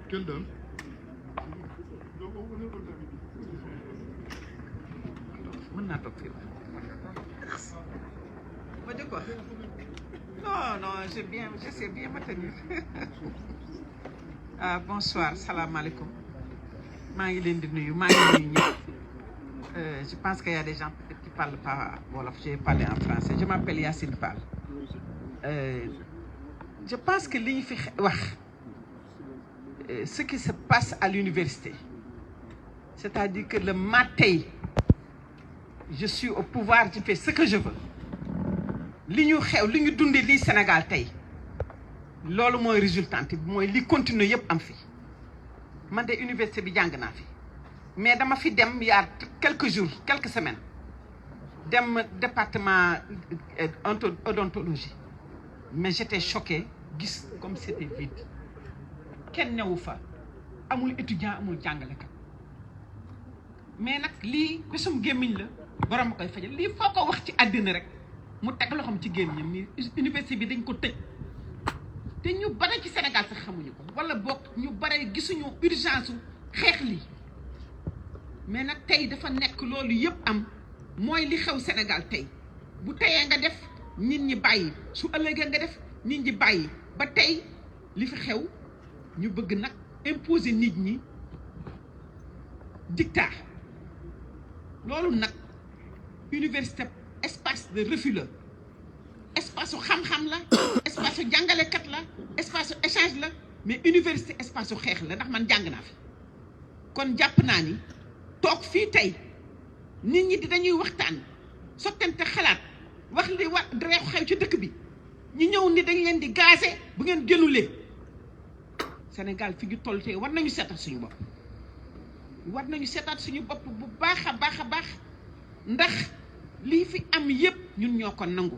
Quelle dame? Non, je sais bien me tenir. Bonsoir, salam alaikum. Je pense qu'il y a des gens peut-être qui ne parlent pas Wolof, je vais parler en français. Je m'appelle Yacine Fall. je pense que li ñu fi wax ce qui se passe à l'université, c'est-à-dire que le matin je suis au pouvoir, je fais ce que je veux, li ñu xew li ñu dundee lii Sénégal tey loolu mooy résultante bi mooy li continuer yëpp am fi. Man de université bi jàng naa fi mais dama fi dem il y a quelques jours quelques semaines dem département odontologie, mais j'étais choquée gis comme c'était vide, kenn newu fa, amul étudiant amul jàngalekat. mais nag lii bésum gémmiñ la borom a koy fajal. lii foo ko wax ci àddina rek mu teg loxoom ci gémmiñam ni université bi dañ ko tëj te ñu bare ci Sénégal sax xamuñu ko, wala boog ñu bare gisuñu urgence u xeex lii. mais nag tey dafa nekk loolu yëpp am, mooy li xew Sénégal tey. bu teyee nga def nit ñi bàyyi, su ëllëgee nga def nit ñi bàyyi, ba tey li fi xew ñu bëgg nag imposer nit ñi dictat. loolu nag université espace de refus la, espace su xam-xam la, espace su jàngalekat la, espace su échange la, mais université espace su xeex la, ndax man jàng naa fi. kon jàpp naa ni toog fii tey nit ñi dañuy waxtaan sottante xalaat wax li war reexu xew ci dëkk bi, ñu ñëw ni dañ leen di gaase bu ngeen génnulee. Sénégal fi ñu toll tey war nañu seetaat suñu bopp, war nañu seetaat suñu bopp bu baax a baax a baax, ndax lii fi am yépp ñun ñoo ko nangu,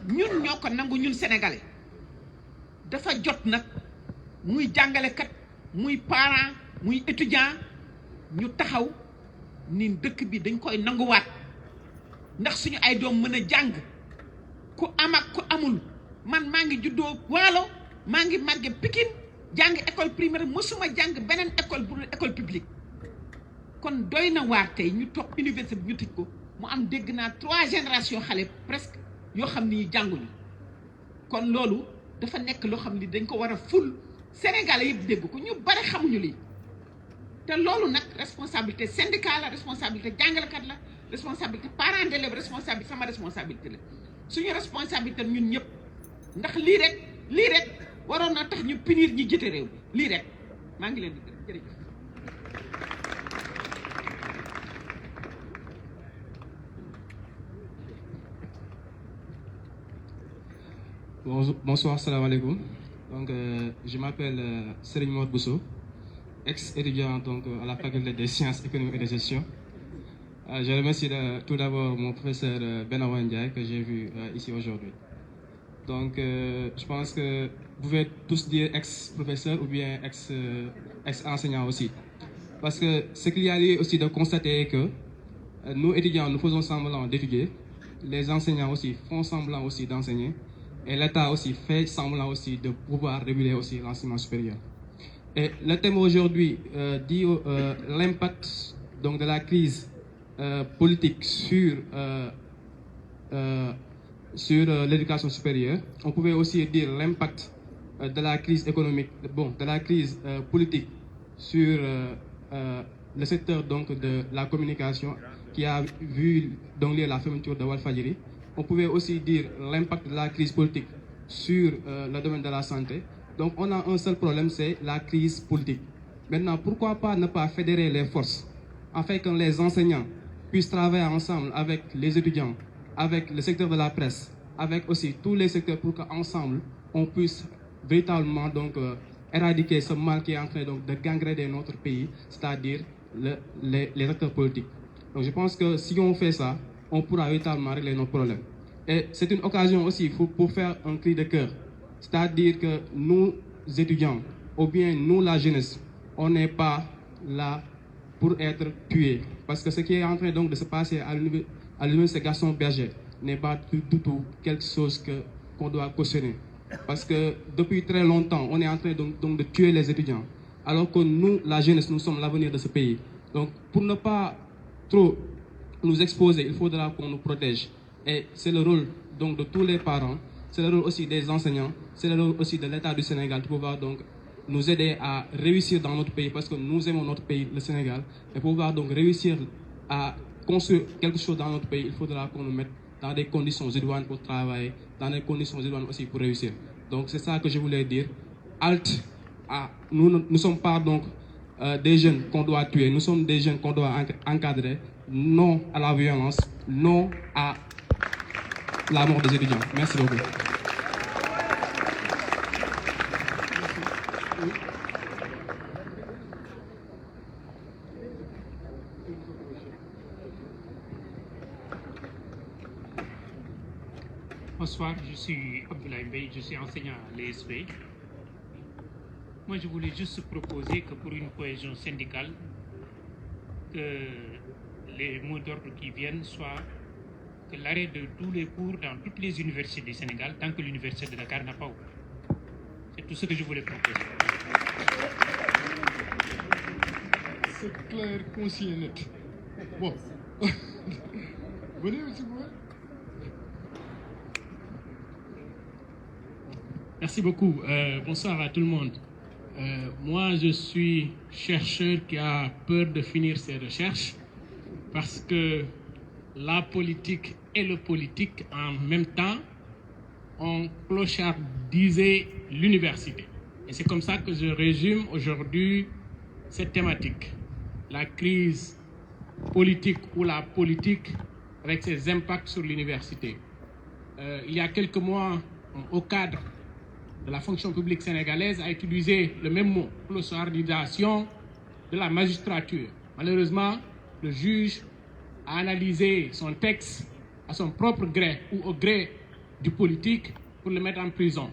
ñun ñoo ko nangu, ñun sénégalais. dafa jot nag muy jàngalekat muy parent muy étudiant ñu taxaw ni dëkk bi dañ koy nanguwaat, ndax suñu ay doom mën a jàng, ku am ak ku amul. man maa ngi juddoo Waalo, maa ngi màgge Pikine, jàng école primaire, mësuma jàng beneen école bu école publique. kon doy na waar tey ñu toog université bi ñu tëj ko, mu am dégg naa 3 générations xale presque yoo xam ni jànguñu. kon loolu dafa nekk loo xam ni dañ ko war a ful Sénégalais yëpp dégg ko, ñu bare xamuñu lii. te loolu nag responsabilité syndicat la, responsabilité jàngalekat la, responsabilité parent d'élève, responsabilité sama responsabilité la, suñu responsabilité ñun ñëpp. ndax lii rek waroon na tax ñu punir ñi jëte réew mi, lii rek. maa ngi leen di gërëm, jërëjëf. Bonsoir, salam alaikum. Donc, je m'appelle Serigne Mor Bousso, ex-étudiant donc, à la faculté des sciences économiques et de gestion. Je remercie tout d'abord mon professeur Benawa Ndiaye que j'ai vu ici aujourd'hui. Donc, je pense que vous pouvez tous dire ex-professeur ou bien ex-enseignant aussi. Parce que ce qu'il y a lieu aussi de constater est que nous, étudiants, nous faisons semblant d'étudier, les enseignants aussi font semblant aussi d'enseigner, et l'État aussi fait semblant aussi de pouvoir réguler aussi l'enseignement supérieur. Et le thème aujourd'hui dit l'impact donc de la crise politique sur l'éducation supérieure. On pouvait aussi dire l'impact de la crise économique, de la crise politique sur le secteur donc de la communication qui a vu donc la fermeture de Walfadjri. On pouvait aussi dire l'impact de la crise politique sur le domaine de la santé. Donc on a un seul problème, c'est la crise politique. Maintenant, pourquoi pas ne pas fédérer les forces afin que les enseignants puissent travailler ensemble avec les étudiants, avec le secteur de la presse, avec aussi tous les secteurs pour qu'ensemble on puisse véritablement donc éradiquer ce mal qui est en train donc de gangréner notre pays, c'est-à-dire les acteurs politiques. Donc je pense que si on fait ça, on pourra véritablement régler nos problèmes. Et c'est une occasion aussi pour faire un cri de cœur. C'est-à-dire que nous, étudiants, ou bien nous, la jeunesse, on n'est pas là pour être tués. Parce que ce qui est en train donc de se passer à l'université Gaston Berger n'est pas du tout quelque chose qu'on doit cautionner. Parce que depuis très longtemps, on est en train donc de tuer les étudiants. Alors que nous, la jeunesse, nous sommes l'avenir de ce pays. Donc pour ne pas trop nous exposer, il faudra qu'on nous protège. Et c'est le rôle donc de tous les parents, c'est le rôle aussi des enseignants, c'est le rôle aussi de l'État du Sénégal de pouvoir donc nous aider à réussir dans notre pays, parce que nous aimons notre pays, le Sénégal, et pouvoir donc réussir à construire quelque chose dans notre pays, il faudra qu'on nous mette dans des conditions idoines pour travailler, dans des conditions idoines aussi pour réussir. Donc c'est ça que je voulais dire. Halte, nous ne sommes pas donc des jeunes qu'on doit tuer, nous sommes des jeunes qu'on doit encadrer. Non à la violence, non à la mort des étudiants. Merci beaucoup. Bonsoir, je suis Abdoulaye Mbaye, je suis enseignant à l'ESP. Moi, je voulais juste proposer que pour une cohésion syndicale, que les mots d'ordre qui viennent soient que l'arrêt de tous les cours dans toutes les universités du Sénégal, tant que l'université de Dakar n'a pas ouvert. C'est tout ce que je voulais proposer. C'est clair, concis et net. Bon. Venez, monsieur Bouet. Merci beaucoup. Bonsoir à tout le monde. Moi, je suis chercheur qui a peur de finir ses recherches parce que la politique et le politique en même temps ont clochardisé l'université. Et c'est comme ça que je résume aujourd'hui cette thématique. La crise politique ou la politique avec ses impacts sur l'université. Il y a quelques mois, au cadre de la fonction publique sénégalaise, a utilisé le même mot, clochardisation de la magistrature. Malheureusement, le juge a analysé son texte à son propre gré ou au gré du politique pour le mettre en prison.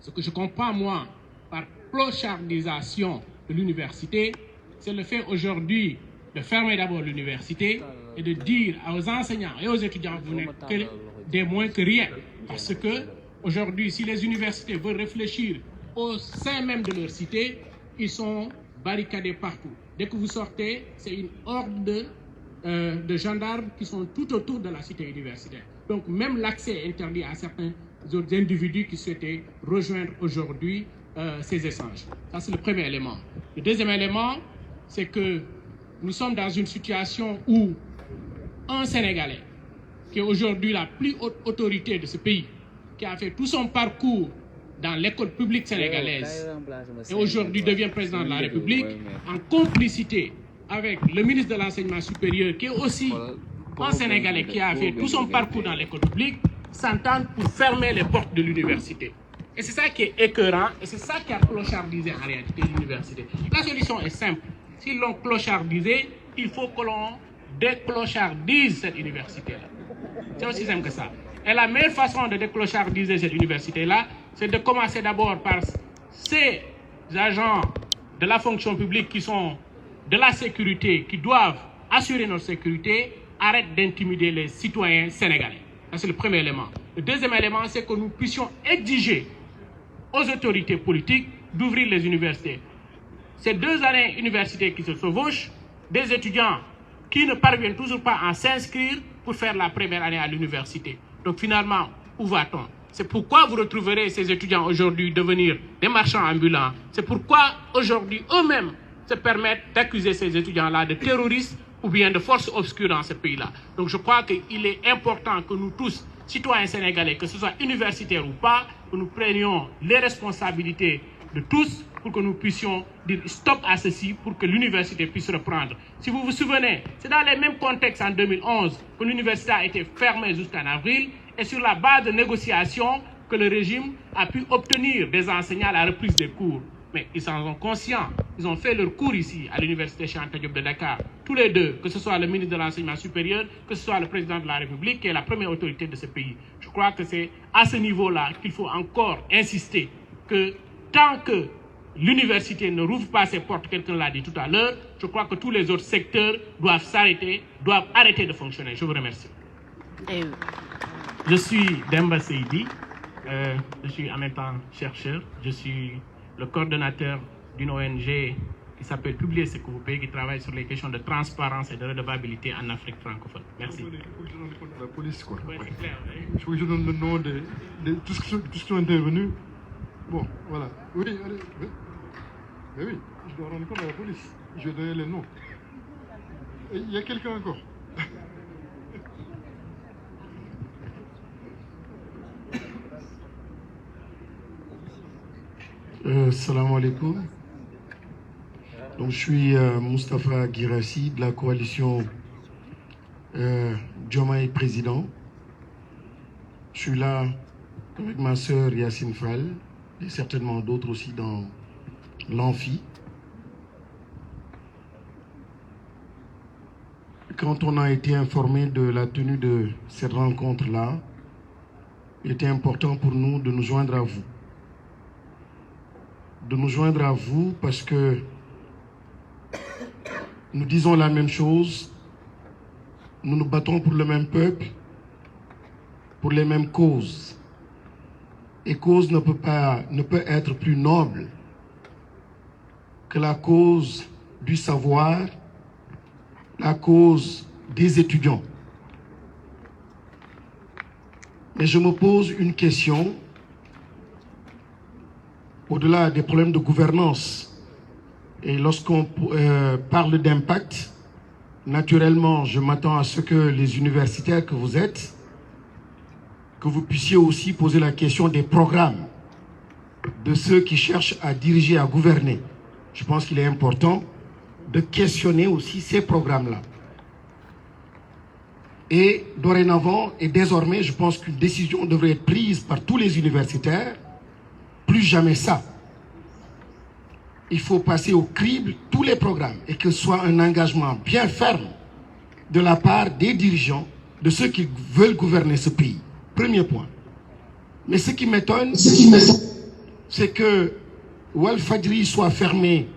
Ce que je comprends, moi, par clochardisation de l'université, c'est le fait aujourd'hui de fermer d'abord l'université et de dire aux enseignants et aux étudiants, vous n'êtes que des moins que rien. Parce que aujourd'hui, si les universités veulent réfléchir au sein même de leur cité, ils sont barricadés partout. Dès que vous sortez, c'est une horde de gendarmes qui sont tout autour de la cité universitaire. Donc même l'accès est interdit à certains autres individus qui souhaitaient rejoindre aujourd'hui ces échanges. Ça, c'est le premier élément. Le deuxième élément, c'est que nous sommes dans une situation où un Sénégalais, qui est aujourd'hui la plus haute autorité de ce pays, qui a fait tout son parcours dans l'école publique sénégalaise et aujourd'hui devient président de la République, en complicité avec le ministre de l'Enseignement supérieur, qui est aussi un Sénégalais qui a fait tout son parcours dans l'école publique, s'entendent pour fermer les portes de l'université. Et c'est ça qui est écœurant, et c'est ça qui a clochardisé en réalité l'université. La solution est simple. S'ils l'ont clochardisé, il faut que l'on déclochardise cette université-là. C'est aussi simple que ça. Et la meilleure façon de déclochardiser cette université-là, c'est de commencer d'abord par ces agents de la fonction publique qui sont de la sécurité, qui doivent assurer notre sécurité, arrêtent d'intimider les citoyens sénégalais. Ça, c'est le premier élément. Le deuxième élément, c'est que nous puissions exiger aux autorités politiques d'ouvrir les universités. Ces 2 années universitaires qui se chevauchent, des étudiants qui ne parviennent toujours pas à s'inscrire pour faire la première année à l'université. Donc finalement, où va-t-on? C'est pourquoi vous retrouverez ces étudiants aujourd'hui devenir des marchands ambulants. C'est pourquoi aujourd'hui eux-mêmes se permettent d'accuser ces étudiants-là de terroristes ou bien de forces obscures dans ce pays-là. Donc je crois qu'il est important que nous tous, citoyens sénégalais, que ce soit universitaires ou pas, que nous prenions les responsabilités de tous pour que nous puissions dire stop à ceci pour que l'université puisse reprendre. Si vous vous souvenez, c'est dans les mêmes contextes en 2011 que l'université a été fermée jusqu'en avril et sur la base de négociations que le régime a pu obtenir des enseignants à la reprise des cours. Mais ils en sont conscients. Ils ont fait leur cours ici à l'université Cheikh Anta Diop de Dakar. Tous les deux, que ce soit le ministre de l'Enseignement supérieur, que ce soit le président de la République, qui est la première autorité de ce pays. Je crois que c'est à ce niveau-là qu'il faut encore insister que tant que l'université ne rouvre pas ses portes, quelqu'un l'a dit tout à l'heure, je crois que tous les autres secteurs doivent s'arrêter, doivent arrêter de fonctionner. Je vous remercie. Je suis Demba Seydi, je suis en même temps chercheur, je suis le coordonnateur d'une ONG qui s'appelle Publier ce que vous payez, qui travaille sur les questions de transparence et de redevabilité en Afrique francophone. Merci. La police, quoi. Ouais, c'est clair. Il faut que je donne le nom de tous ceux qui sont intervenus. Bon, voilà. Oui, allez. Mais oui, je dois rendre compte à la police. Je vais donner les noms. Et il y a quelqu'un encore. Salam alaikum. Donc, je suis Moustapha Guirassi de la coalition Diomaye Président. Je suis là avec ma sœur Yacine Fall et certainement d'autres aussi dans l'amphi. Quand on a été informé de la tenue de cette rencontre-là, il était important pour nous de nous joindre à vous. De nous joindre à vous parce que nous disons la même chose, nous nous battons pour le même peuple, pour les mêmes causes. Et cause ne peut être plus noble que la cause du savoir, la cause des étudiants. Mais je me pose une question, au-delà des problèmes de gouvernance. Et lorsqu'on parle d'impact, naturellement, je m'attends à ce que les universitaires que vous êtes, que vous puissiez aussi poser la question des programmes, de ceux qui cherchent à diriger, à gouverner. Je pense qu'il est important de questionner aussi ces programmes-là. Et dorénavant et désormais, je pense qu'une décision devrait être prise par tous les universitaires. Plus jamais ça. Il faut passer au crible tous les programmes et que ce soit un engagement bien ferme de la part des dirigeants, de ceux qui veulent gouverner ce pays. Premier point. Mais ce qui m'étonne, c'est que Walfadjri soit fermé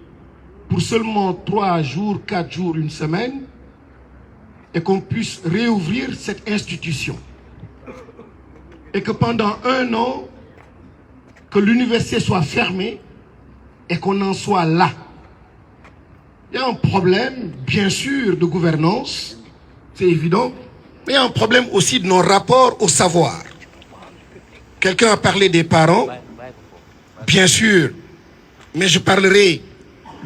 pour seulement 3 jours, 4 jours, une semaine, et qu'on puisse réouvrir cette institution. Et que pendant 1 an, que l'université soit fermée et qu'on en soit là. Il y a un problème, bien sûr, de gouvernance, c'est évident, mais il y a un problème aussi de nos rapports au savoir. Quelqu'un a parlé des parents, bien sûr, mais je parlerai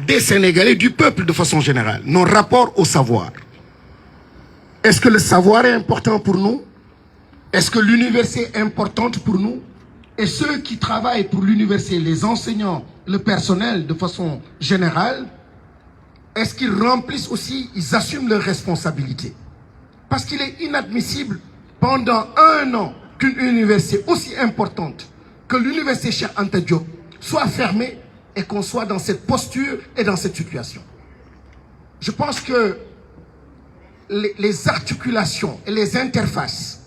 des Sénégalais, du peuple de façon générale. Nos rapports au savoir. Est-ce que le savoir est important pour nous? Est-ce que l'université est importante pour nous? Et ceux qui travaillent pour l'université, les enseignants, le personnel de façon générale, est-ce qu'ils remplissent aussi, ils assument leurs responsabilités? Parce qu'il est inadmissible pendant 1 an qu'une université aussi importante que l'université Cheikh Anta Diop soit fermée et qu'on soit dans cette posture et dans cette situation. Je pense que les articulations et les interfaces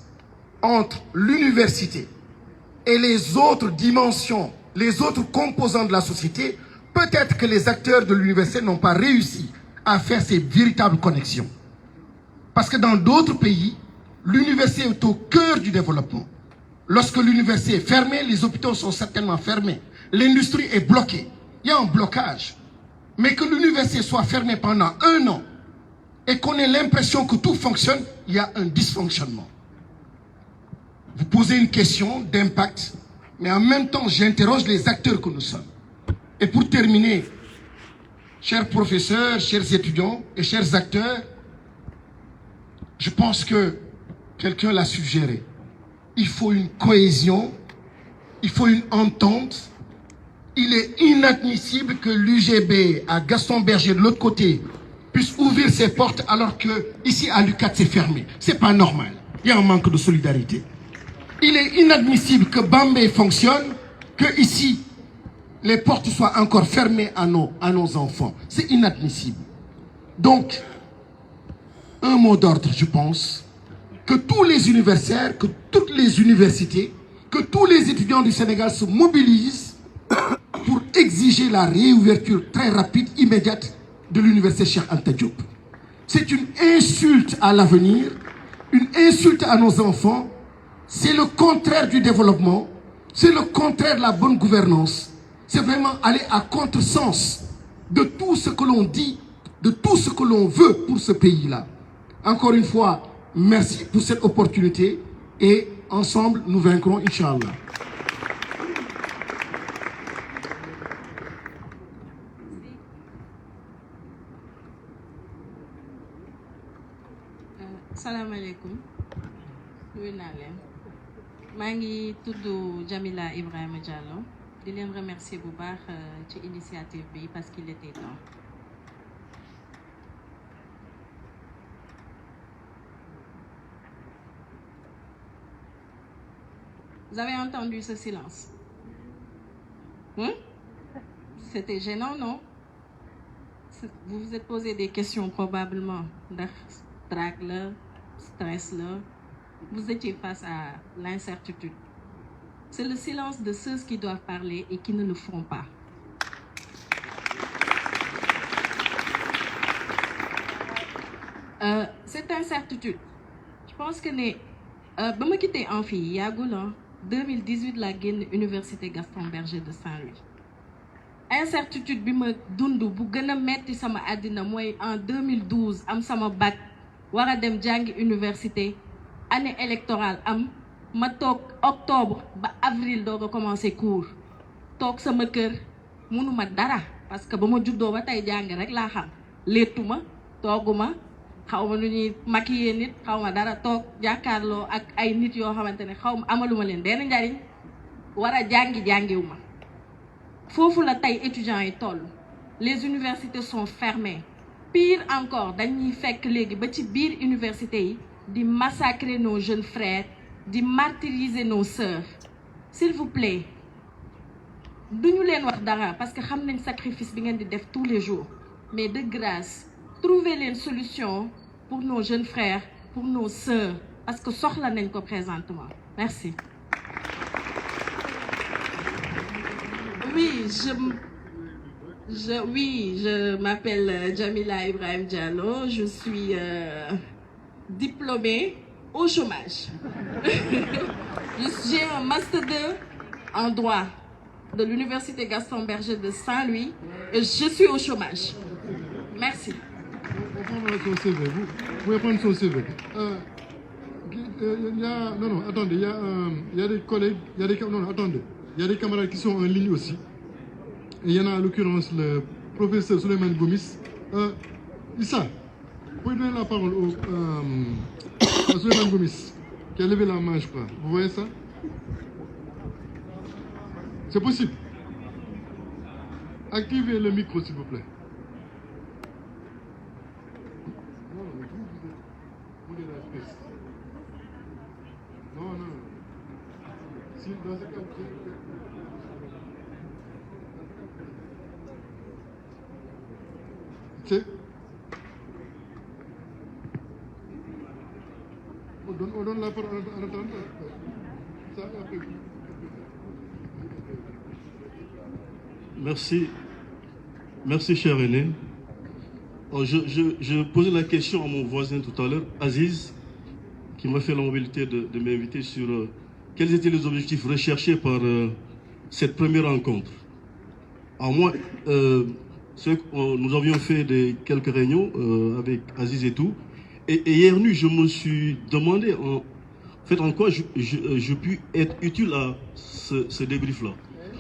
entre l'université et les autres dimensions, les autres composants de la société, peut-être que les acteurs de l'université n'ont pas réussi à faire ces véritables connexions. Parce que dans d'autres pays, l'université est au cœur du développement. Lorsque l'université est fermée, les hôpitaux sont certainement fermés. L'industrie est bloquée. Il y a un blocage. Mais que l'université soit fermée pendant 1 an et qu'on ait l'impression que tout fonctionne, il y a un dysfonctionnement. Vous posez une question d'impact, mais en même temps, j'interroge les acteurs que nous sommes. Et pour terminer, chers professeurs, chers étudiants et chers acteurs, je pense que quelqu'un l'a suggéré. Il faut une cohésion, il faut une entente. Il est inadmissible que l'UGB, à Gaston Berger de l'autre côté, puisse ouvrir ses portes alors que ici à l'UCAD c'est fermé. C'est pas normal. Il y a un manque de solidarité. Il est inadmissible que Bambey fonctionne, que ici les portes soient encore fermées à nos enfants. C'est inadmissible. Donc, un mot d'ordre, je pense, que tous les universitaires, que toutes les universités, que tous les étudiants du Sénégal se mobilisent pour exiger la réouverture très rapide, immédiate de l'université Cheikh Anta Diop. C'est une insulte à l'avenir, une insulte à nos enfants, c'est le contraire du développement, c'est le contraire de la bonne gouvernance. C'est vraiment aller à contresens de tout ce que l'on dit, de tout ce que l'on veut pour ce pays-là. Encore une fois, merci pour cette opportunité et ensemble, nous vaincrons, Inch'Allah. Salam alaikum. nuyu naa leen maa ngi tudd Jamila Ibrahima Diallo di leen remercier bu baax ci initiative bi parce qu'il était temps. Vous avez entendu ce silence? C'était gênant, non? Vous vous êtes posé des questions probablement. Trac là, stress là. Vous étiez face à l'incertitude. C'est le silence de ceux qui doivent parler et qui ne le font pas. Cette incertitude, je pense que ba ma quitté en fille yàggul 2018 la génn Université Gaston Berger de Saint-Louis. Incertitude bi ma dund bu gën a metti sama àddina mooy en 2012 am sama bac war a dem jàngi université année électorale am ma toog octobre ba avril doog a commencé cours toog sama kër mënuma dara parce que ba ma juddoo ba tey jàng rek laa xam léttuma tooguma xaw ma nu ñuy maquiller nit xaw ma dara toog jàkkaarloo ak ay nit yoo xamante ne xaw ma amaluma leen benn njariñ war a jàngiwuma foofu la tey étudiants yi toll. Les universités sont fermées. Pire encore dañuy fekk léegi ba ci biir université yi di massacrer nos jeunes frères, di martyriser nos sœurs. S'il vous plaît duñu leen wax dara parce que xam nañ sacrifice bi ngeen di def tous les jours, mais de grâce trouvez une solution pour nos jeunes frères, pour nos sœurs, parce que soxla nañ ko présentement. Merci. Oui, je m'appelle Jamila Ibrahim Diallo, je suis diplômée au chômage. J'ai un master 2 en droit de l'Université Gaston Berger de Saint-Louis et je suis au chômage. Merci. Vous pouvez prendre son CV. Non, attendez, il y a des collègues, attendez. Il y a des camarades qui sont en ligne aussi. Et il y en a en l'occurrence le professeur Souleymane Gomis. Issa, vous pouvez donner la parole à Souleymane Gomis, qui a levé la main, je crois. Vous voyez ça? C'est possible. Activez le micro, s'il vous plaît. Non. Si, dans ce cas, on donne la parole à notre Merci, cher Hélène. Je posais la question à mon voisin tout à l'heure, Aziz, qui m'a fait l'amabilité de m'inviter sur quels étaient les objectifs recherchés par cette première rencontre. Alors moi, nous avions fait quelques réunions avec Aziz et tout, et hier nuit, je me suis demandé en quoi je puis être utile à ce débrief-là.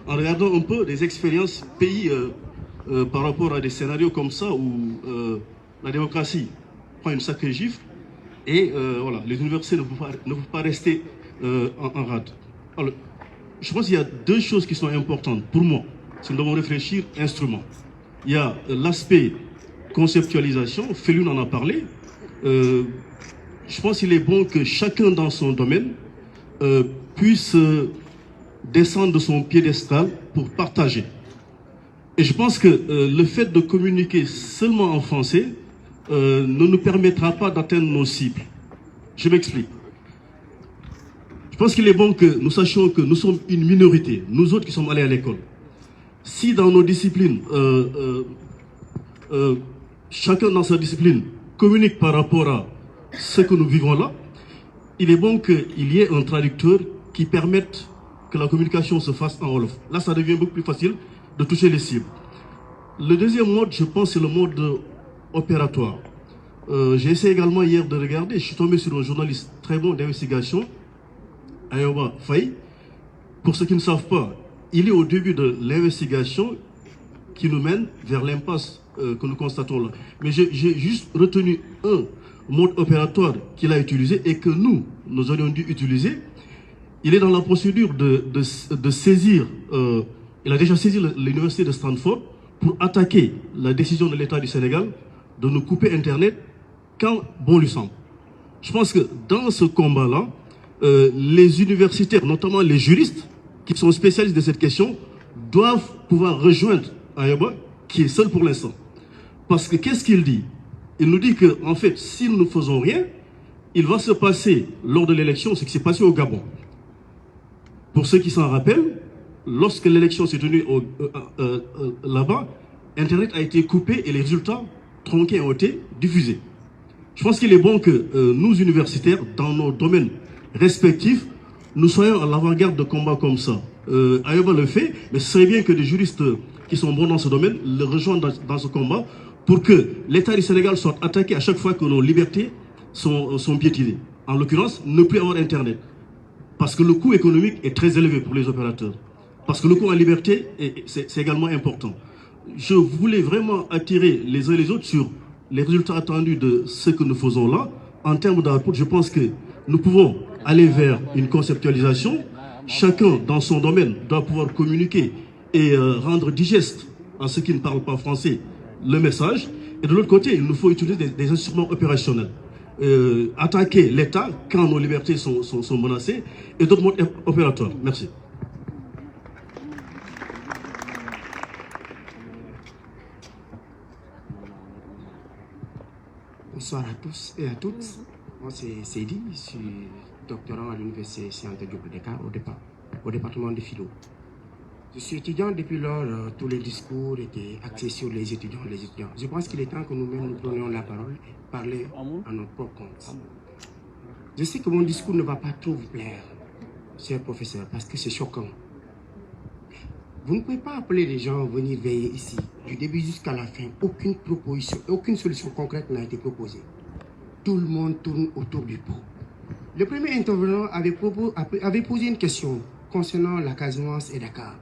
En regardant un peu des expériences pays par rapport à des scénarios comme ça où la démocratie prend une sacrée gifle et voilà, les universités ne peuvent pas rester en rade. Alors, je pense qu'il y a deux choses qui sont importantes pour moi, si nous devons réfléchir instrument. Il y a l'aspect conceptualisation, Felune en a parlé. Je pense qu'il est bon que chacun dans son domaine puisse descendre de son piédestal pour partager. Et je pense que le fait de communiquer seulement en français ne nous permettra pas d'atteindre nos cibles. Je m'explique. Je pense qu'il est bon que nous sachions que nous sommes une minorité, nous autres qui sommes allés à l'école. Si dans nos disciplines, chacun dans sa discipline communique par rapport à ce que nous vivons là, il est bon qu'il y ait un traducteur qui permette que la communication se fasse en Wolof. Là, ça devient beaucoup plus facile de toucher les cibles. Le deuxième mode, je pense, c'est le mode opératoire. J'ai essayé également hier de regarder, je suis tombé sur un journaliste très bon d'investigation, Ayoba Faye. Pour ceux qui ne savent pas, il est au début de l'investigation qui nous mène vers l'impasse que nous constatons là. Mais j'ai juste retenu un mode opératoire qu'il a utilisé et que nous aurions dû utiliser. Il est dans la procédure de saisir Il a déjà saisi l'université de Stanford pour attaquer la décision de l'État du Sénégal de nous couper Internet quand bon lui semble. Je pense que dans ce combat-là, les universitaires, notamment les juristes, qui sont spécialistes de cette question, doivent pouvoir rejoindre Ayaba, qui est seul pour l'instant. Parce que qu'est-ce qu'il dit? Il nous dit que, en fait, si nous ne faisons rien, il va se passer, lors de l'élection, ce qui s'est passé au Gabon. Pour ceux qui s'en rappellent, lorsque l'élection s'est tenue là-bas, Internet a été coupé et les résultats tronqués ont été diffusés. Je pense qu'il est bon que nous, universitaires, dans nos domaines respectifs, nous soyons à l'avant-garde de combats comme ça. Ayaba le fait, mais ce serait bien que des juristes qui sont bons dans ce domaine le rejoignent dans ce combat pour que l'État du Sénégal soit attaqué à chaque fois que nos libertés sont piétinées. En l'occurrence, ne plus avoir Internet. Parce que le coût économique est très élevé pour les opérateurs. Parce que le coût en liberté, c'est également important. Je voulais vraiment attirer les uns et les autres sur les résultats attendus de ce que nous faisons là. En termes d'output, je pense que nous pouvons aller vers une conceptualisation. Chacun, dans son domaine, doit pouvoir communiquer et rendre digeste à ceux qui ne parlent pas français le message. Et de l'autre côté, il nous faut utiliser des instruments opérationnels. Attaquer l'État quand nos libertés sont menacées et d'autres modes opérateurs. Merci. Bonsoir à tous et à toutes. Moi, c'est Seydi, je suis doctorant à l'Université Cheikh Anta Diop de Dakar, au département de philo. Je suis étudiant depuis lors, tous les discours étaient axés sur les étudiants. Je pense qu'il est temps que nous-mêmes nous prenions la parole et parler à notre propre compte. Je sais que mon discours ne va pas trop vous plaire, cher professeur, parce que c'est choquant. Vous ne pouvez pas appeler les gens à venir veiller ici, du début jusqu'à la fin. Aucune proposition, aucune solution concrète n'a été proposée. Tout le monde tourne autour du pot. Le premier intervenant avait posé une question concernant la Casamance et Dakar.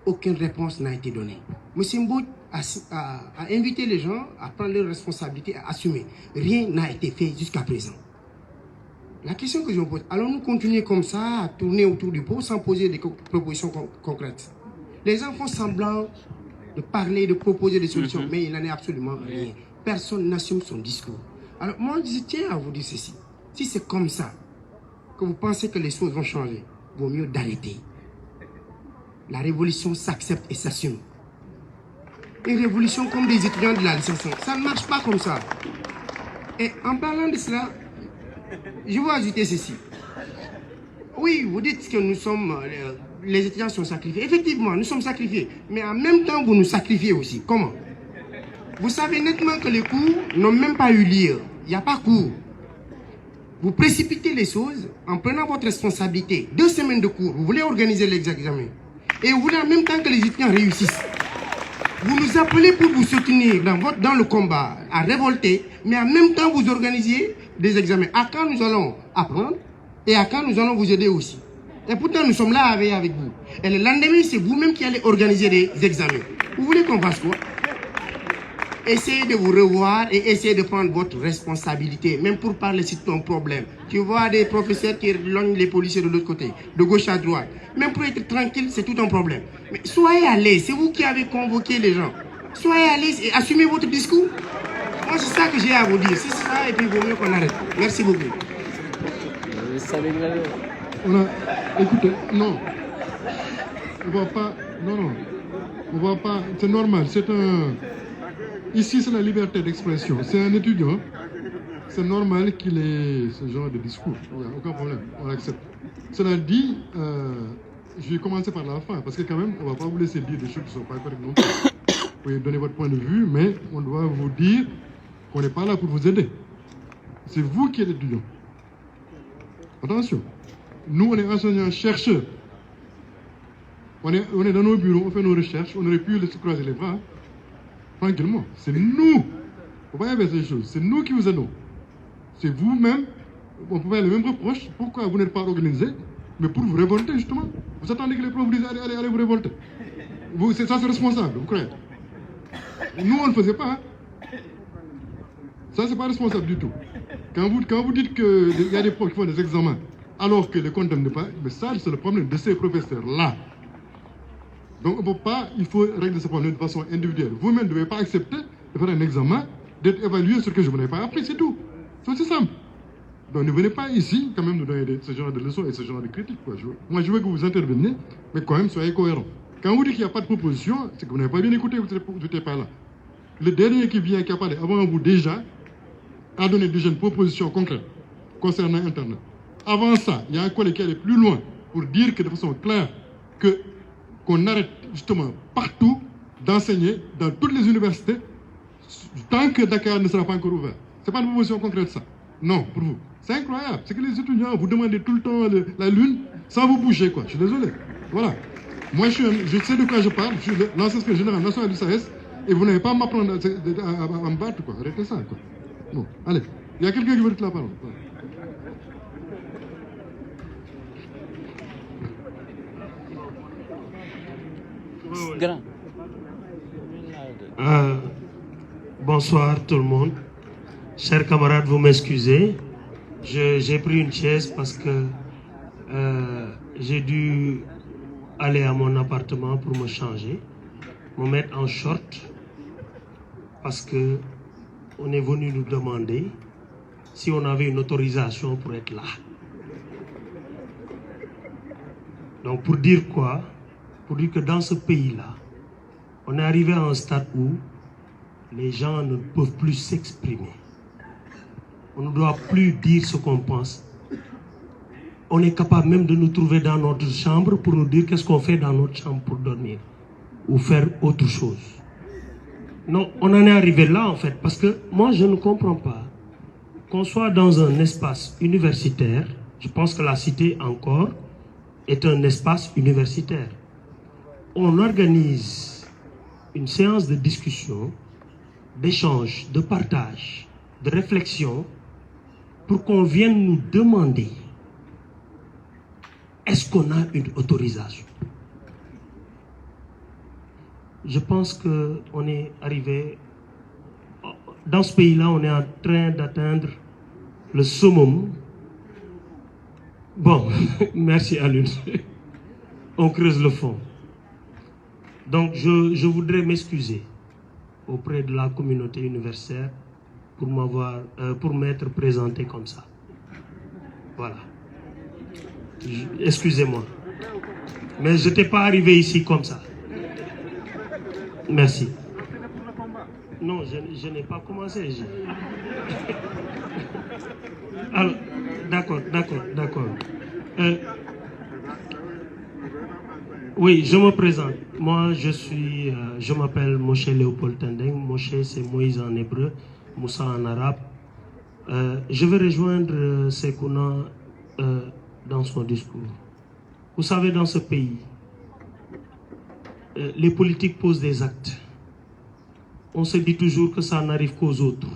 Aucune réponse n'a été donnée. M. Mbouch a invité les gens à prendre leurs responsabilités, à assumer. Rien n'a été fait jusqu'à présent. La question que je me pose, allons-nous continuer comme ça, à tourner autour du pot sans poser des propositions concrètes? Les gens font semblant de parler, de proposer des solutions, mais il n'en est absolument rien. Personne n'assume son discours. Alors moi, je tiens à vous dire ceci. Si c'est comme ça que vous pensez que les choses vont changer, il vaut mieux d'arrêter. La révolution s'accepte et s'assume. Une révolution comme des étudiants de la licence, ça ne marche pas comme ça. Et en parlant de cela, je veux ajouter ceci. Oui, vous dites que nous sommes... les étudiants sont sacrifiés. Effectivement, nous sommes sacrifiés. Mais en même temps, vous nous sacrifiez aussi. Comment? Vous savez nettement que les cours n'ont même pas eu lieu. Il n'y a pas cours. Vous précipitez les choses en prenant votre responsabilité. 2 semaines de cours, vous voulez organiser les examens. Et vous voulez en même temps que les étudiants réussissent. Vous nous appelez pour vous soutenir dans le combat, à révolter, mais en même temps vous organisez des examens. À quand nous allons apprendre et à quand nous allons vous aider aussi. Et pourtant nous sommes là à veiller avec vous. Et le lendemain, c'est vous-même qui allez organiser des examens. Vous voulez qu'on fasse quoi? Essayez de vous revoir et essayez de prendre votre responsabilité, même pour parler si c'est un problème. Tu vois des professeurs qui éloignent les policiers de l'autre côté, de gauche à droite. Même pour être tranquille, c'est tout un problème. Mais soyez à l'aise, c'est vous qui avez convoqué les gens. Soyez à l'aise et assumez votre discours. Moi, c'est ça que j'ai à vous dire. C'est ça, et puis il vaut mieux qu'on arrête. Merci beaucoup. Écoutez, non. On va pas... Non. On va pas... C'est normal, c'est un... Ici, c'est la liberté d'expression. C'est un étudiant. C'est normal qu'il ait ce genre de discours. Il n'y a aucun problème. On l'accepte. Cela dit, je vais commencer par la fin, parce que quand même, on ne va pas vous laisser dire des choses qui ne sont pas correctes non plus. Vous pouvez donner votre point de vue, mais on doit vous dire qu'on n'est pas là pour vous aider. C'est vous qui êtes étudiant. Attention. Nous, on est enseignants-chercheurs. On est dans nos bureaux, on fait nos recherches. On aurait pu laisser croiser les bras. Tranquillement. C'est nous. Il ne faut pas inverser les choses. C'est nous qui vous aidons. C'est vous-même. On peut faire les mêmes reproches. Pourquoi vous n'êtes pas organisé? Mais pour vous révolter, justement. Vous attendez que les profs vous disent allez vous révolter. Ça, c'est responsable, vous croyez? Nous, on ne le faisait pas. Hein? Ça, c'est pas responsable du tout. Quand vous dites qu'il y a des profs qui font des examens alors que les comptes ne pas, mais ça, c'est le problème de ces professeurs-là. Donc on peut pas, il faut régler ce problème de façon individuelle. Vous-même ne devez pas accepter de faire un examen, d'être évalué sur ce que je vous n'avez pas appris, c'est tout. C'est aussi simple. Donc ne venez pas ici quand même nous donner ce genre de leçons et ce genre de critiques. Quoi. Moi je veux que vous interveniez, mais quand même soyez cohérents. Quand vous dites qu'il n'y a pas de proposition, c'est que vous n'avez pas bien écouté, vous n'étiez pas là. Le dernier qui vient, qui a parlé avant vous déjà, a donné déjà une proposition concrète concernant Internet. Avant ça, il y a un collègue qui allait plus loin pour dire que de façon claire qu'on arrête justement partout d'enseigner dans toutes les universités tant que Dakar ne sera pas encore ouvert. Ce n'est pas une proposition concrète ça. Non, pour vous. C'est incroyable. C'est que les étudiants, vous demandez tout le temps la lune sans vous bouger, quoi. Je suis désolé. Voilà. Moi, je sais de quoi je parle. Je suis l'ancien secrétaire général national du SAES et vous n'avez pas à m'apprendre à me battre, quoi. Arrêtez ça, quoi. Bon, allez. Il y a quelqu'un qui veut dire la parole. Bonsoir tout le monde. Chers camarades, vous m'excusez. J'ai pris une chaise parce que j'ai dû aller à mon appartement pour me changer, me mettre en short parce que on est venu nous demander si on avait une autorisation pour être là. Donc pour dire quoi? Pour dire que dans ce pays-là, on est arrivé à un stade où les gens ne peuvent plus s'exprimer. On ne doit plus dire ce qu'on pense. On est capable même de nous trouver dans notre chambre pour nous dire qu'est-ce qu'on fait dans notre chambre pour dormir ou faire autre chose. Non, on en est arrivé là en fait parce que moi je ne comprends pas qu'on soit dans un espace universitaire. Je pense que la cité encore est un espace universitaire. On organise une séance de discussion, d'échange, de partage, de réflexion pour qu'on vienne nous demander est-ce qu'on a une autorisation. Je pense qu'on est arrivé, dans ce pays-là, on est en train d'atteindre le summum. Bon, merci Alun. On creuse le fond. Donc je voudrais m'excuser auprès de la communauté universitaire pour m'être présenté comme ça. Voilà. Excusez-moi. Mais je n'étais pas arrivé ici comme ça. Merci. Non, je n'ai pas commencé. Alors, d'accord. Oui, je me présente. Moi, je m'appelle Moshe Léopold Tendeng. Moshe, c'est Moïse en hébreu, Moussa en arabe. Je vais rejoindre Sekouna dans son discours. Vous savez, dans ce pays, les politiques posent des actes. On se dit toujours que ça n'arrive qu'aux autres.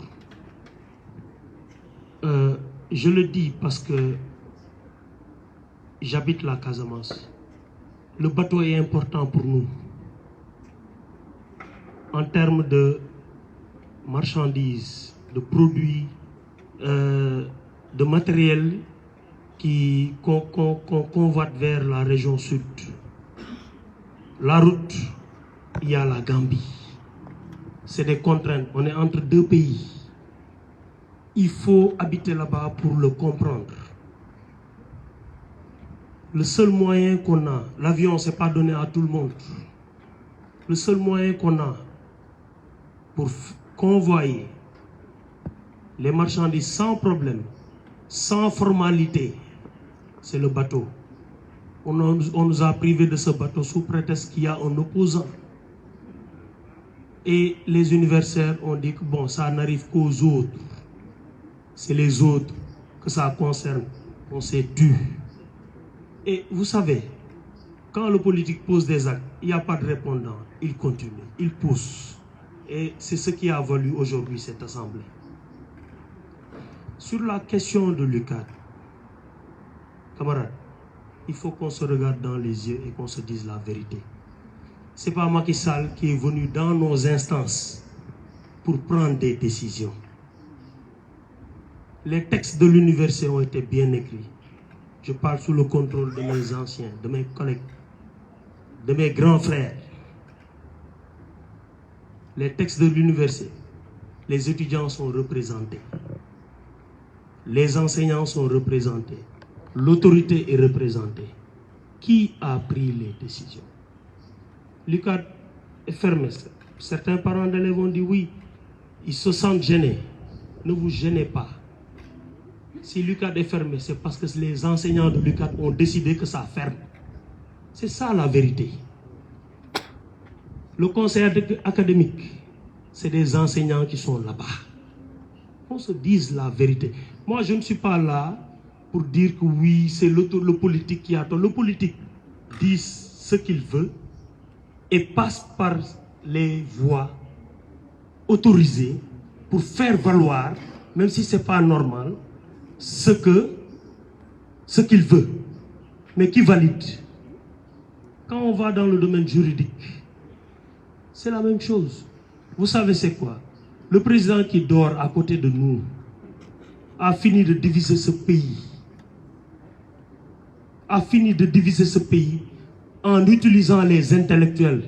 Je le dis parce que j'habite la Casamance. Le bateau est important pour nous. En termes de marchandises, de produits, de matériel qu'on convoite vers la région sud. La route, il y a la Gambie. C'est des contraintes. On est entre deux pays. Il faut habiter là-bas pour le comprendre. Le seul moyen qu'on a, l'avion, ne s'est pas donné à tout le monde. Le seul moyen qu'on a pour convoyer les marchandises sans problème, sans formalité, c'est le bateau. On nous a privés de ce bateau sous prétexte qu'il y a un opposant. Et les universitaires ont dit que bon, ça n'arrive qu'aux autres. C'est les autres que ça concerne. On s'est dû. Et vous savez, quand le politique pose des actes, il n'y a pas de répondant. Il continue, il pousse. Et c'est ce qui a valu aujourd'hui cette assemblée. Sur la question de l'UCAD, camarades, il faut qu'on se regarde dans les yeux et qu'on se dise la vérité. Ce n'est pas Macky Sall qui est venu dans nos instances pour prendre des décisions. Les textes de l'université ont été bien écrits. Je parle sous le contrôle de mes anciens, de mes collègues de mes grands frères. Les textes de l'université, les étudiants sont représentés. Les enseignants sont représentés. L'autorité est représentée. Qui a pris les décisions? L'UCAD est fermé. Certains parents d'élèves vont dire oui, ils se sentent gênés. Ne vous gênez pas. Si l'UCAD est fermé, c'est parce que les enseignants de l'UCAD ont décidé que ça ferme. C'est ça la vérité. Le conseil académique, c'est des enseignants qui sont là-bas. On se dise la vérité. Moi, je ne suis pas là pour dire que oui, c'est le politique qui a tort. Le politique dit ce qu'il veut et passe par les voies autorisées pour faire valoir, même si ce n'est pas normal, ce qu'il veut, mais qui valide. Quand on va dans le domaine juridique, c'est la même chose. Vous savez c'est quoi? Le président qui dort à côté de nous a fini de diviser ce pays. A fini de diviser ce pays en utilisant les intellectuels.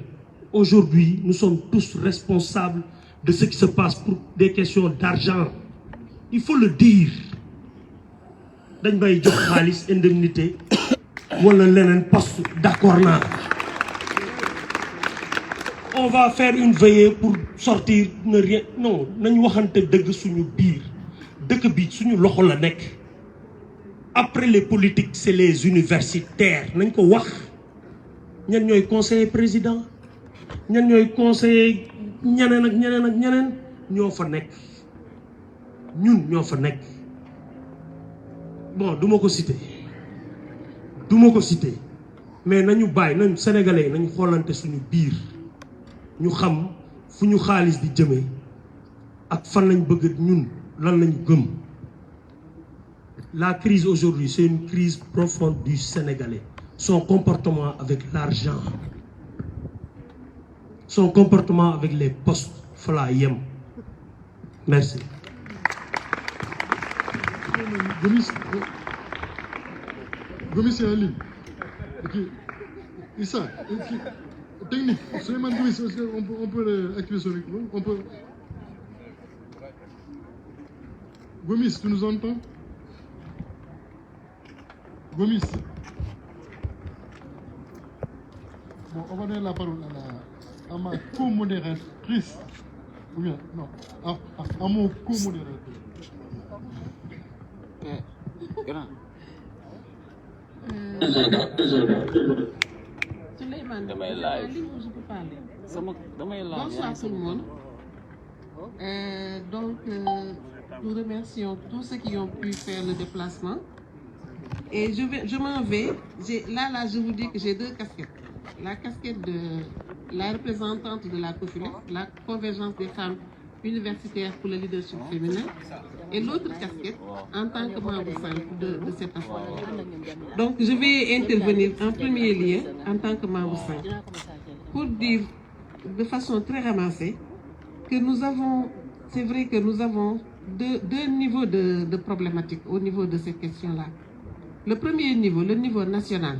Aujourd'hui, nous sommes tous responsables de ce qui se passe pour des questions d'argent. Il faut le dire. Dañ bay jox xaalis indemnité wala leneen poste d'accord naa. On va faire une veillée pour sortir ne rien. Non, nañu waxante dëgg suñu biir. Dëkk bi suñu loxo la nekk. Après les politiques, c'est les universitaires. Nañ ko wax. Ñan ñooy conseiller président. Ñan ñooy conseiller ñeneen ak ñeneen ak ñeneen ñoo fa nekk. Ñun ñoo fa nekk. Bon, duma ko citer. Mais nañu bàyyi nañu sénégalais nañu xoolante suñu biir. Ñu xam fu ñu xaalis di jëmee ak fan lañ bëgg ñun lan lañ gëm. La crise aujourd'hui, c'est une crise profonde du Sénégalais. Son comportement avec l'argent, son comportement avec les postes, fala yem. Merci. Gomis est en ligne. Issa, technique, Suleiman Gomis, on peut activer son micro? On peut... Gomis, tu nous entends? Gomis. Bon, on va donner la parole à ma co-modératrice. Ou bien, non, à mon co-modérateur. Bonsoir tout le monde. Nous remercions tous ceux qui ont pu faire le déplacement. Et je m'en vais. Là, je vous dis que j'ai deux casquettes. La casquette de la représentante de la COFULEF, la Convergence des femmes universitaires pour le leadership féminin, et l'autre casquette en tant que membre simple de cette assemblée. Donc, je vais intervenir en premier lieu en tant que membre simple pour dire de façon très ramassée que nous avons, c'est vrai que nous avons deux niveaux de problématiques au niveau de cette question-là. Le premier niveau, le niveau national.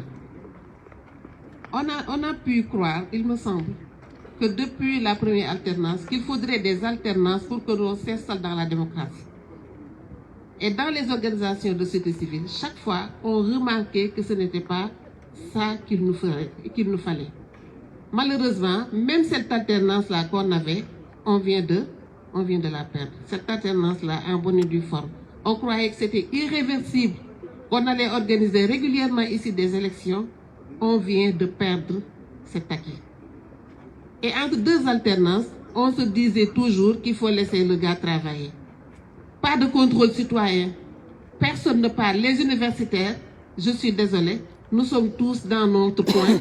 On a pu croire, il me semble, que depuis la première alternance, qu'il faudrait des alternances pour que l'on s'installe dans la démocratie. Et dans les organisations de société civile, chaque fois, on remarquait que ce n'était pas ça qu'il nous fallait. Malheureusement, même cette alternance-là qu'on avait, on vient de la perdre. Cette alternance-là, en bonne et due forme. On croyait que c'était irréversible, qu'on allait organiser régulièrement ici des élections. On vient de perdre cet acquis. Et entre deux alternances, on se disait toujours qu'il faut laisser le gars travailler. Pas de contrôle citoyen. Personne ne parle. Les universitaires, je suis désolée, nous sommes tous dans notre coin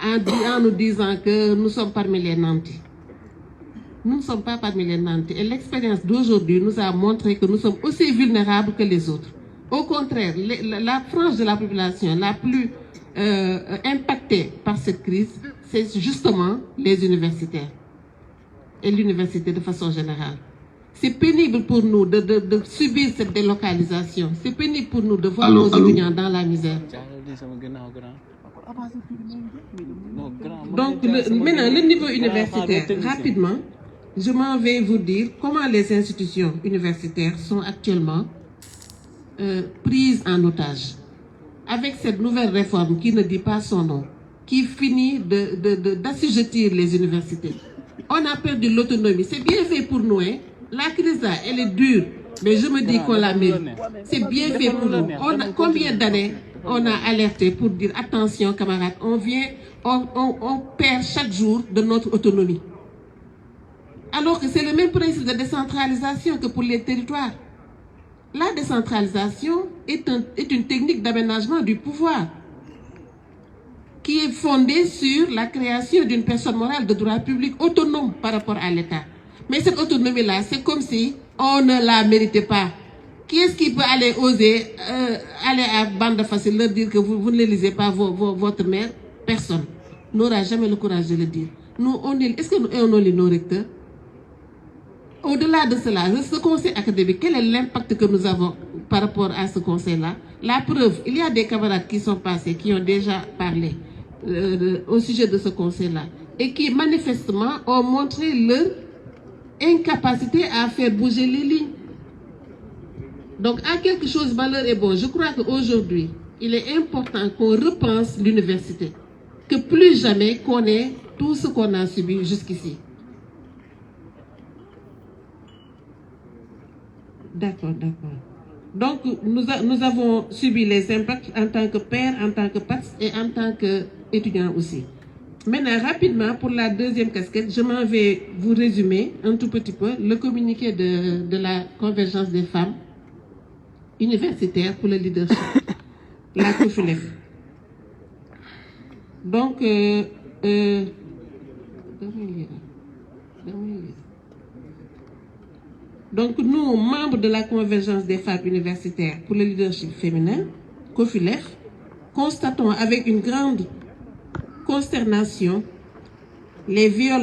en nous disant que nous sommes parmi les nantis. Nous ne sommes pas parmi les nantis. Et l'expérience d'aujourd'hui nous a montré que nous sommes aussi vulnérables que les autres. Au contraire, la frange de la population la plus impactée par cette crise, c'est justement les universitaires et l'université de façon générale. C'est pénible pour nous de subir cette délocalisation. C'est pénible pour nous de voir nos étudiants dans la misère. Donc, maintenant, le niveau universitaire, rapidement, je m'en vais vous dire comment les institutions universitaires sont actuellement prises en otage. Avec cette nouvelle réforme qui ne dit pas son nom, qui finit d'assujettir les universités, on a perdu l'autonomie. C'est bien fait pour nous, hein? La crise là, elle est dure, mais je me dis qu'on la mérite. C'est bien fait pour nous. Combien d'années on a alerté pour dire attention camarades, on perd chaque jour de notre autonomie. Alors que c'est le même principe de décentralisation que pour les territoires. La décentralisation est une technique d'aménagement du pouvoir qui est fondée sur la création d'une personne morale de droit public autonome par rapport à l'État. Mais cette autonomie-là, c'est comme si on ne la méritait pas. Qui est-ce qui peut aller oser aller à bande facile, leur dire que vous ne lisez pas votre mère? Personne n'aura jamais le courage de le dire. Nous, est-ce que nous lit nos recteurs? Au-delà de cela, ce conseil académique, quel est l'impact que nous avons par rapport à ce conseil-là? La preuve, il y a des camarades qui sont passés, qui ont déjà parlé au sujet de ce conseil-là, et qui manifestement ont montré leur incapacité à faire bouger les lignes. Donc, à quelque chose, malheur est bon. Je crois qu'aujourd'hui, il est important qu'on repense l'université, que plus jamais qu'on ait tout ce qu'on a subi jusqu'ici. D'accord. Donc, nous avons subi les impacts en tant que père, en tant que PATS et en tant qu'étudiant aussi. Maintenant, rapidement, pour la deuxième casquette, je m'en vais vous résumer un tout petit peu le communiqué de la convergence des femmes universitaires pour le leadership, la COFULEF. Donc, nous, membres de la convergence des femmes universitaires pour le leadership féminin, COFULEF, constatons avec une grande consternation les violences